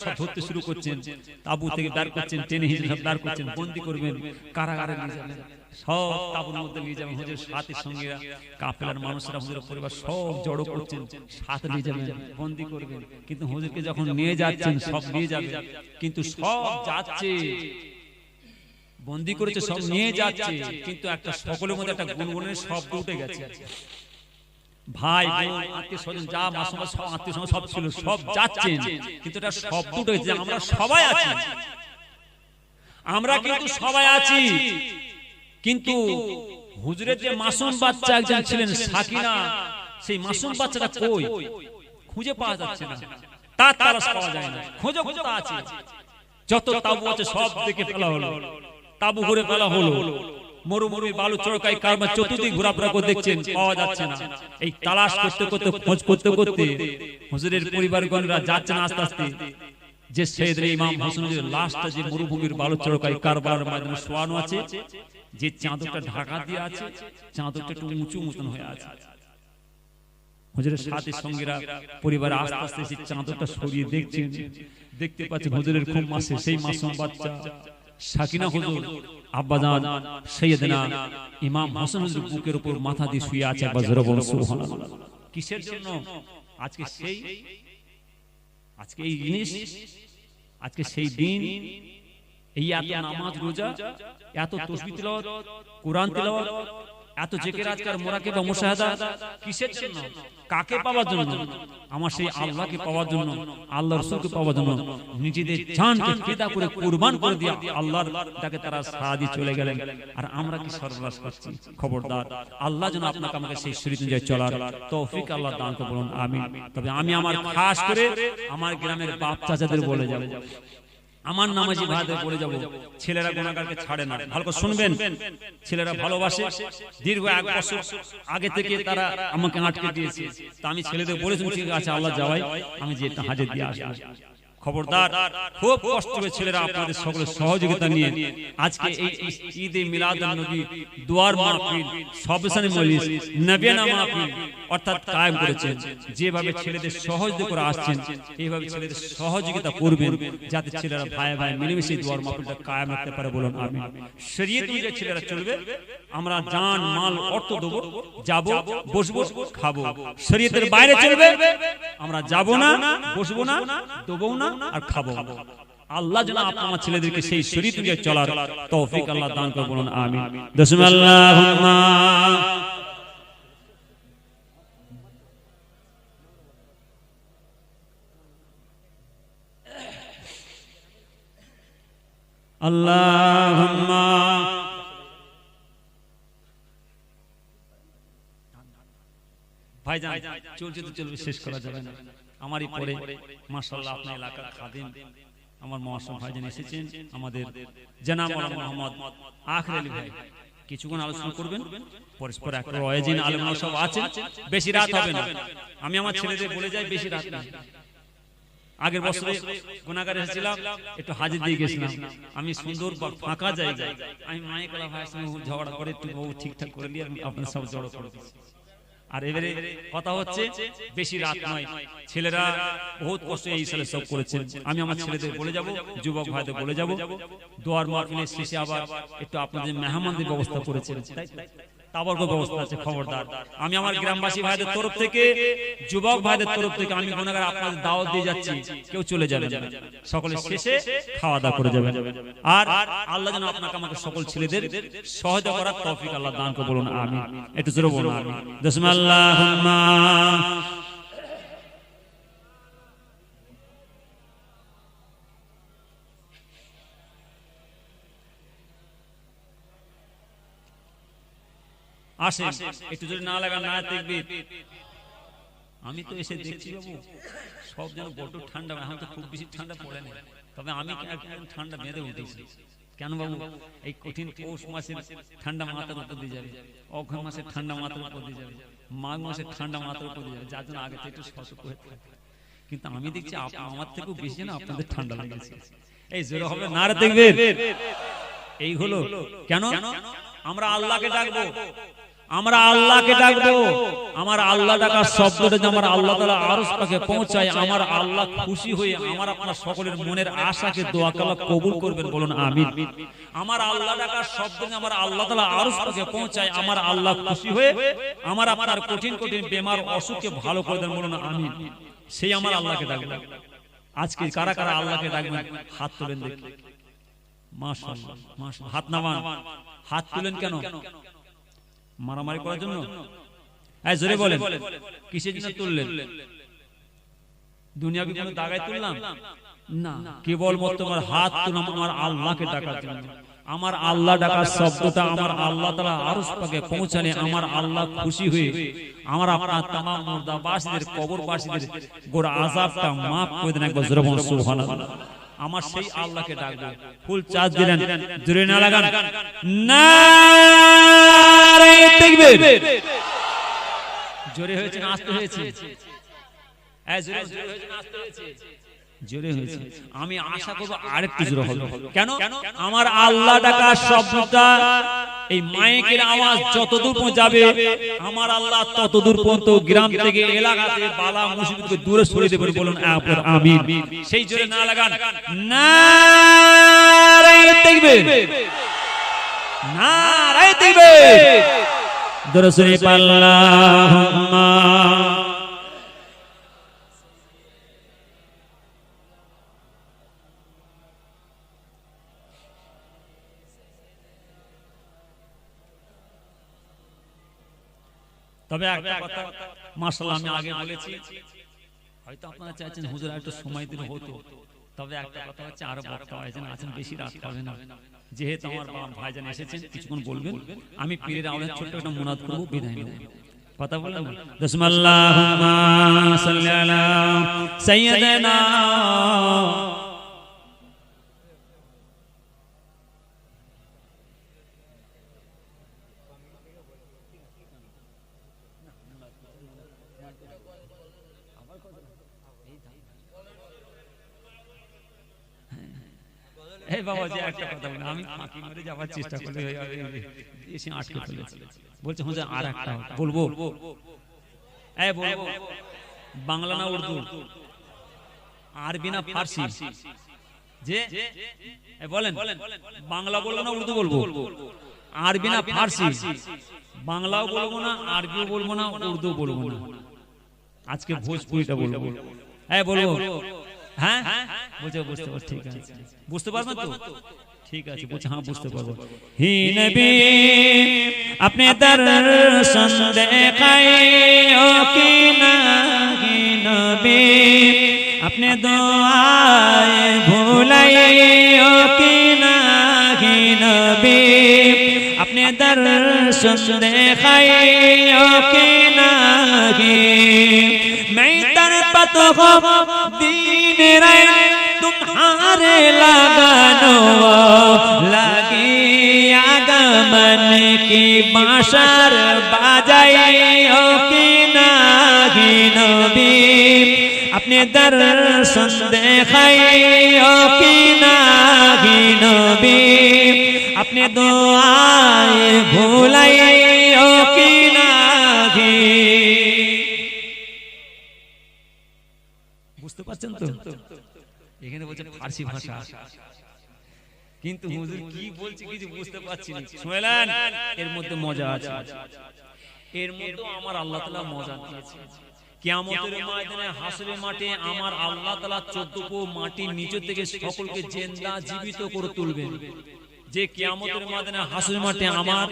সব ধরতে শুরু করছেন, তাবু থেকে দাঁড় করছেন, টেনে হিঁচড়ে সব দাঁড় করছেন, বন্দী করবেন, কারাগারে নিয়ে যাবেন, সব তাবুর মধ্যে নিয়ে যাবেন। হুজুরের সাথী সঙ্গীরা, কাফেলার মানুষরা, হুজুরের পরিবার সব জড়ো করছেন, সাথে নিয়ে যাবেন, বন্দী করবেন। কিন্তু হুজুরকে যখন নিয়ে যাচ্ছেন, সব নিয়ে যাবেন, কিন্তু সব যাচ্ছে, বন্দী করেছে, সব নিয়ে যাচ্ছে, কিন্তু একটা সকলের মধ্যে একটা গুনগুনের শব্দ উঠে গেছে। ভাই বোন আত্মীয় স্বজন যা মাসুম সব আত্মীয় স্বজন সব ছিল, সব যাচ্ছেন, কিন্তু এটা শব্দ উঠেছে, আমরা সবাই আছি, আমরা কিন্তু সবাই আছি। কিন্তু হুজুরের যে মাসুম বাচ্চা একজন ছিলেন সাকিনা, সেই মাসুম বাচ্চাটা কই? খুঁজে পাওয়া যাচ্ছে না, তার তালাশ পাওয়া যায় না, খোঁজো খোঁজো আছে। যত তাবু আছে সব দেখে ফেলা হলো, তাবু ঘুরে ফেলা হলো, মরুভূমি বালু চড়কাই কারমা চতুর্দিকে ঘোরাফেরা করে দেখছেন, পাওয়া যাচ্ছে না। এই তালাশ করতে করতে, খোঁজ করতে করতে হুজুরের পরিবারগণরা যাচ্ছেন আস্তে আস্তে। যে সৈয়দ ইমাম হোসেন হুজুরের লাশটা যে মরুভূমির বালু চড়কাই কারবালার ময়দানে শোয়ানো আছে, যে চাদরটা ঢাকা দিয়ে আছে, চাদরটা একটু উঁচু মতন হয়ে আছে। হুজুরের সাথী সঙ্গীরা পরিবার আস্তে আস্তে সেই চাদরটা সরিয়ে দেখছেন, দেখতে পাচ্ছেন হুজুরের খুব মাসে সেই মাসুম বাচ্চা সাকিনা হুজুর আব্বাজান সৈয়দনা ইমাম হোসেন হুজুর বুকের উপর মাথা দিয়ে শুয়ে আছে। একবার জোরে বলুন সুবহানাল্লাহ। কিসের জন্য? আজকে এই জিনিস, আজকে সেই দিন, এই এত নামাজ রোজা, এত তাসবিহ তিলাওয়াত, কোরআন তিলাওয়াত, এত জিকির আজকার মুরাকাবা মুশাহাদা, কিসের জন্য? কাকে পাওয়ার জন্য? আমার সেই আল্লাহকে পাওয়ার জন্য, আল্লাহর রাসূলকে পাওয়ার জন্য নিজেদের জানকে ফিদা করে কুরবান করে দিয়ে আল্লাহর ডাকে তারা সাড়া দিয়ে চলে গেলেন। আর আমরা কি সর্বনাশ করছি? খবরদার, আল্লাহ যেন আপনাকে আমাকে সেই শরীয়ত অনুযায়ী চলার তৌফিক আল্লাহ দান করে বলুন আমিন। তবে আমি আমার খাস করে আমার গ্রামের বাপ চাচাদের বলে যাব, আমার নামাজি ভাইদের বলে যাব, ছেলেরা গুনাহগারকে ছাড়ে না। ভালো করে শুনবেন, ছেলেরা ভালোবাসে। দীর্ঘ 1 বছর আগে থেকে তারা আমাকে আটকে দিয়েছে, তা আমি ছেলেদের বলেছি ঠিক আছে আল্লাহ যাওয়াই আমি যে একটা হাজির দিয়ে আসবো। খবরদার, খুব কষ্ট করে ছেলেরা আপনাদের সকলের সহযোগিতা নিয়ে আজকে এই ঈদে মিলাদুন নবী দুয়ার মাহফিল, সবসানি মজলিস, নবিয়ানা মাহফিল অর্থাৎ কায়েম করেছেন। যেভাবে ছেলেদের সহযোগিতা করে আসছেন, এইভাবে ছেলেদের সহযোগিতা করবেন, যাতে ছেলেরা ভাই ভাই মিলেমিশে দুয়ার মাহফিলটা কায়েম রাখতে পারে, বলুন আমিন। শরীয়ত অনুযায়ী ছেলেরা চলবে, আমরা জান মাল অর্থ দেব, যাব, বসবো, খাবো। শরীয়তের বাইরে চলবে, আমরা যাব না, বসবো না, দেবো না আর খাবো। আল্লাহ যেন আপনার ছেলেদেরকে সেই শরীয়ত অনুযায়ী চলার তৌফিক আল্লাহ দান করে, বলুন আমিন। বিসমিল্লাহুম্মা আল্লাহুম্মা ভাইজান চলছে তো চলবে, শেষ করা যাবে না। আমারই পরে মাশাআল্লাহ আপনার এলাকার খাদিম আমার মহাসম ভাইজান এসেছেন, আমাদের জনাব মোহাম্মদ আখর আলী ভাই কিছুক্ষণ আলোচনা করবেন। পরস্পর একটা ওয়াজিন আলেমরা সব আছেন, বেশি রাত হবে না। আমি আমার ছেলেদের বলে যাই বেশি রাত না। আগের বছরে গুনাহগার এসেছিলাম, একটু হাজির দিয়ে গেছিলাম। আমি সুন্দর ফাঁকা জায়গায় আমি মায়ের কালা ভাইয়ের সঙ্গে ঝগড়া করে একটু ঠিকঠাক করে দিয়ে আপনার সব জড়ো করে দিচ্ছি। আর এবারে কথা হচ্ছে বেশি রাত নয়, ছেলেরা বহুত কষ্ট এই সালে সব করেছেন। আমি আমার ছেলেদের বলে যাব, যুবক ভাইদের বলে যাব, দোয়ার মাহফিলের শেষে আবার একটু আপনাদের মেহমানদের ব্যবস্থা করেছেন, তাবরক ব্যবস্থা আছে। খবরদার, আমি আমার গ্রামবাসী ভাইদের তরফ থেকে, যুবক ভাইদের তরফ থেকে আমি গুনাহগার আপনাদের দাওয়াত দিয়ে যাচ্ছি, কেউ চলে যাবেন না, সকলে শেষে খাওয়া দাওয়া করে যাবেন। আর আল্লাহ যেন আপনাকে আমাকে সকল ছেলেদের সহায়তা করার তৌফিক আল্লাহ দান করে বলুন আমিন। একটু জোরে বলুন আমিন। বিসমিল্লাহুম্মা আসেন, একটু যদি না লাগান না তাকবীর। আমি তো এসে দেখছি বাবু সব যেন বড় ঠান্ডা, এখন তো খুব বেশি ঠান্ডা পড়ে না, তবে আমি একদম ঠান্ডা বেঁধে উঠেছি। কেন বাবু? এই কঠিন পৌষ মাসের ঠান্ডা মাথার উপর দিয়ে যাবে, অঘ্রাণ মাসের ঠান্ডা মাথার উপর দিয়ে যাবে, মাঘ মাসের ঠান্ডা মাথার উপর দিয়ে যাবে, যার জন্য আগে থেকে একটু সতর্ক হয়ে থাকে। কিন্তু আমি দেখছি আমার থেকেও বেশি যেন আপনাদের ঠান্ডা লেগেছে। এই জোরে হবে নারে তাকবীর। এই হলো কেন? আমরা আল্লাহকে ডাকবো, আমরা আল্লাহকে ডাকবো। আমার আল্লাহ ডাকার শব্দটা যে আমার আল্লাহ তাআলা আরশ পাকে পৌঁছায়, আমার আল্লাহ খুশি হয়ে আমার আপনার সকলের মনের আশাকে দোয়া আল্লাহ কবুল করবেন, বলুন আমিন। আমার আল্লাহ ডাকার শব্দ যে আমার আল্লাহ তাআলা আরশ পাকে পৌঁছায়, আমার আল্লাহ খুশি হয়ে আমার আপনার কঠিন কঠিন বেমার অসুখকে ভালো করে দেন, বলুন আমিন। সেই আমার আল্লাহকে ডাকবো। আজকে কারা কারা আল্লাহকে ডাকবেন হাত তুলেন দেখি। মাশাআল্লাহ মাশাআল্লাহ, হাত নামান। হাত তুলেন কেন? মারামারি করার জন্য? এই জোরে বলেন, কিসের জন্য তুললেন? দুনিয়াবি কোনো দাগায় তুললাম না, কেবল তোমার হাত তুললাম আমার আল্লাহকে ডাকার জন্য। আমার আল্লাহ ডাকার শব্দটা আমার আল্লাহ তাআলা আরশ পাকে পৌঁছালে আমার আল্লাহ খুশি হয়ে আমার আপনার तमाम মুর্দাবাসীদের কবরবাসীদের গোরা আযাবটা maaf করে দেন। একবার জোরে বলুন সুবহানাল্লাহ। আমার সেই আল্লাহকে ডাকবো। ফুল চার্জ দিলেন, জোরে না লাগান। নারে তাকবীর। জোরে হয়েছে না আস্তে হয়েছে? এই জোরে হয়েছে না আস্তে হয়েছে? জোরে হয়েছে। আমি আশা করব আরেকটু জোরে হবে। কেন? আমার আল্লাহ ডাকার শব্দটা এই মাইকের আওয়াজ যতদূর পৌঁছাবে আমার আল্লাহ ততদূর পর্যন্ত গ্রাম থেকে এলাকাতে বালা মুসিবতকে দূরে সরিয়ে দেবেন, বলুন আমিন। সেই জোরে না লাগান। নারে তাকবীর, নারে তাকবীর। দরুদ শরীফ আল্লাহুম্মা। তবে একটা কথা মাশাআল্লাহ আমি আগে বলেছি, হয়তো আপনারা চাইছেন হুজুর একটু সময় দিলে হতো, তবে একটা কথা হচ্ছে আরো বক্তা ভাইজান আছেন, বেশি রাত হবে না। যেহেতু আমার ভাইজান এসেছেন কিছুক্ষণ বলবেন, আমি পীরের আওলাদ ছোট্ট একটা মুনাদ করব, বিদায় নেব। কথা বলেন না? বিসমিল্লাহুম্মা সাল্লি আলা সাইয়্যিদিনা। এই বাবা যে একটা কথা বলে আমি ফাঁকি মেরে যাওয়ার চেষ্টা করলে এসে আটকে ফেলেছে, বলছে হুজুর আর একটা বলবো। এই বলবো বাংলা না উর্দু, আরবি না ফারসি? যে বলেন বাংলা বলবো না উর্দু বলবো? আরবি না ফারসি? বাংলাও বলবো না, আরবিও বলবো না, উর্দু বলবো না, আজকে ভোজপুরিটা বলবো। এই বলবো? হ্যাঁ বুঝতে বুঝতে ঠিক আছে, বুঝতে পারবেন তো? ঠিক আছে, বলছে হ্যাঁ বুঝতে পারবো। হি নবী আপনি দর্শন দেখাইও কি না, হি নবী আপনি দুআয়ে ভুলাইও কি না, হি নবী আপনি দর্শন দেখাইও কি না, হি मैं तर पत हो दीन रे तुम्हारे लगानो लगी आगमन की बांसुर बजाइयो कि नाही नबी अपने दर्शन दिखाइयो कि नाही नबी अपने दुआएं भुलाइयो कि नाही। বুঝতে পারছেন তো? এখানে বলছেন ফার্সি ভাষা, কিন্তু হুজুর কি বলছে কিছু বুঝতে পারছি না। শুনলেন? এর মধ্যে মজা আছে, এর মধ্যে আমার আল্লাহ তাআলা মজা দিয়েছে। কিয়ামতের ময়দানে হাসরের মাঠে আমার আল্লাহ তাআলা 14 পো মাটির নিচে থেকে সকলকে জিন্দা জীবিত করে তুলবেন। যে কিয়ামতের ময়দানে হাসরের মাঠে আমার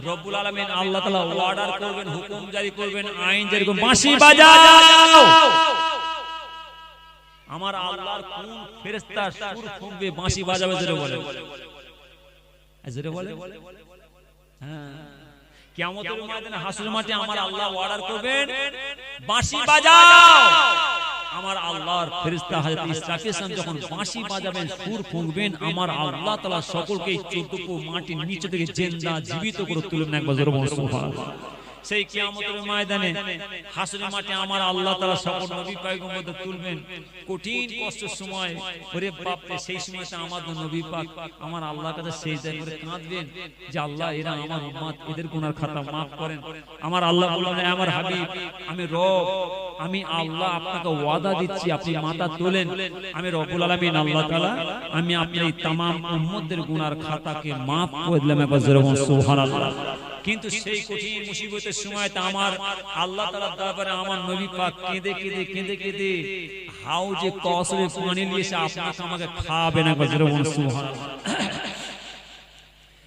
রব্বুল আলামিন আল্লাহ তাআলা অর্ডার করবেন, হুকুম জারি করবেন, আইন জারি করবেন, বাঁশি বাজাও। আমার আল্লাহর কোন ফেরেশতা সুর ফুঁকবে, বাঁশি বাজাবে, জোরে বলে, জোরে বলে। হ্যাঁ, কিয়ামতের ময়দানে হাসরের মাঠে আমার আল্লাহ অর্ডার করবেন, বাঁশি বাজাও। আমার আল্লাহর ফেরেশতা হযরত ইসরাফিল যখন বাঁশি বাজাবেন, সুর ফুঁকবেন, আমার আল্লাহ তাআলা সকলকে 14 পো মাটির নিচে থেকে জিন্দা জীবিত করে তুলবেন। একবার জোরে বলুন সুবহানাল্লাহ। সেই কিয়ামতের ময়দানে হাসরের মাঠে আমার আল্লাহ তাআলা সকল নবী পয়গম্বরদের তুলবেন। কঠিন কষ্টের সময়, ওরে বাপ রে, সেই সময়তে আমাদের নবী পাক আমার আল্লাহর কাছে সিজদা করে কাঁদবেন যে আল্লাহ এরা আমার উম্মত, এদের গুনার খাতা maaf করেন। আমার আল্লাহ বললেন, আমার হাবিব, আমি রব, আমি আল্লাহ আপনাকে ওয়াদা দিচ্ছি, আপনি মাথা তোলেন, আমি রব্বুল আলামিন আল্লাহ তাআলা, আমি আপনার এই तमाम উম্মতদের গুনার খাতাকে maaf করে দিলাম। একবার জোরে বলুন সুবহানাল্লাহ। কিন্তু সেই কঠিন মুসিবতের সময়তে আমার আল্লাহ তাআলার দরবারে আমার নবী পাক কেঁদে কেঁদে কেঁদে কেঁদে হাউজে কাউসারে পানি নিয়ে এসে আপনাকে আমাকে খাওয়াবেন। একবার জোরে বলুন সুবহানাল্লাহ।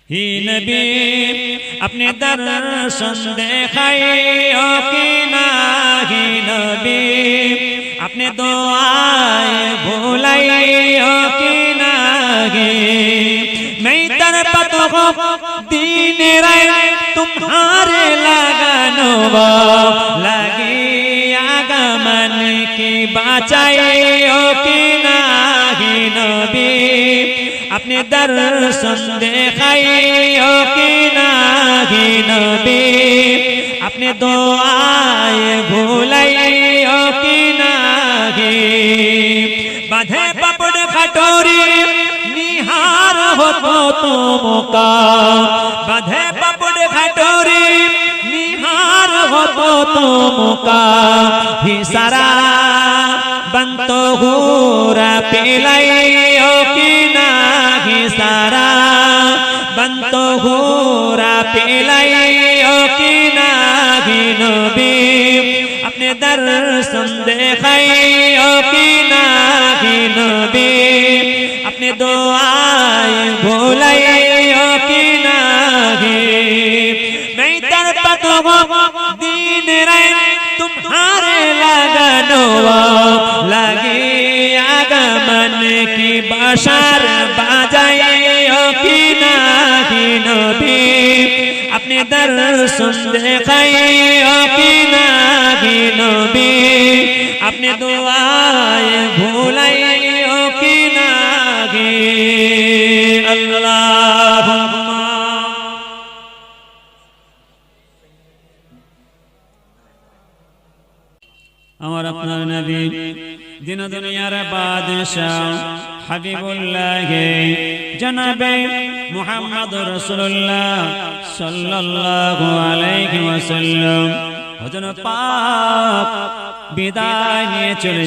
হি নবী अपने दर्शन दिखाइयो कि नाही नबी अपने दुआएं भुलाइयो कि नाही मैं तरपत हूँ दीन रे तुम्हारे लगानो लगी आगमन की बचाइयो कि नाही नबी अपने दर्शन दिखाइयो कि नाही नबी अपने दुआएं भुलाइयो कि नाही बांधे पपड़ खटोरी निहार हो तुमका बांधे पपड़ खटोरी निहार हो तुमका ही सारा बंतो हुरा पिलाइयो कि नाही सारा बंतो हुरा पिलाइयो कि नाही नबी अपने दर्शन दिखाइयो कि नाही नबी अपने दुआएं भुलाइयो कि नाही मैं तरपत हूँ दीन रे तुम्हारे लगानो लगी आगमन की बांसुर बजाइयो कि नाही नबी अपने दर्शन दिखाइयो कि नाही नबी अपने दुआएं भुलाइयो कि नाही। अल्लाहुम्मा আমার আপনার নবী দিন দুনিয়ার বাদশাহ হাবিবুল্লাহ জনাবে মুহাম্মদুর রাসূলুল্লাহ সাল্লাল্লাহু আলাইহি ওয়াসাল্লাম হযরত পাক বিদায় নিয়ে চলে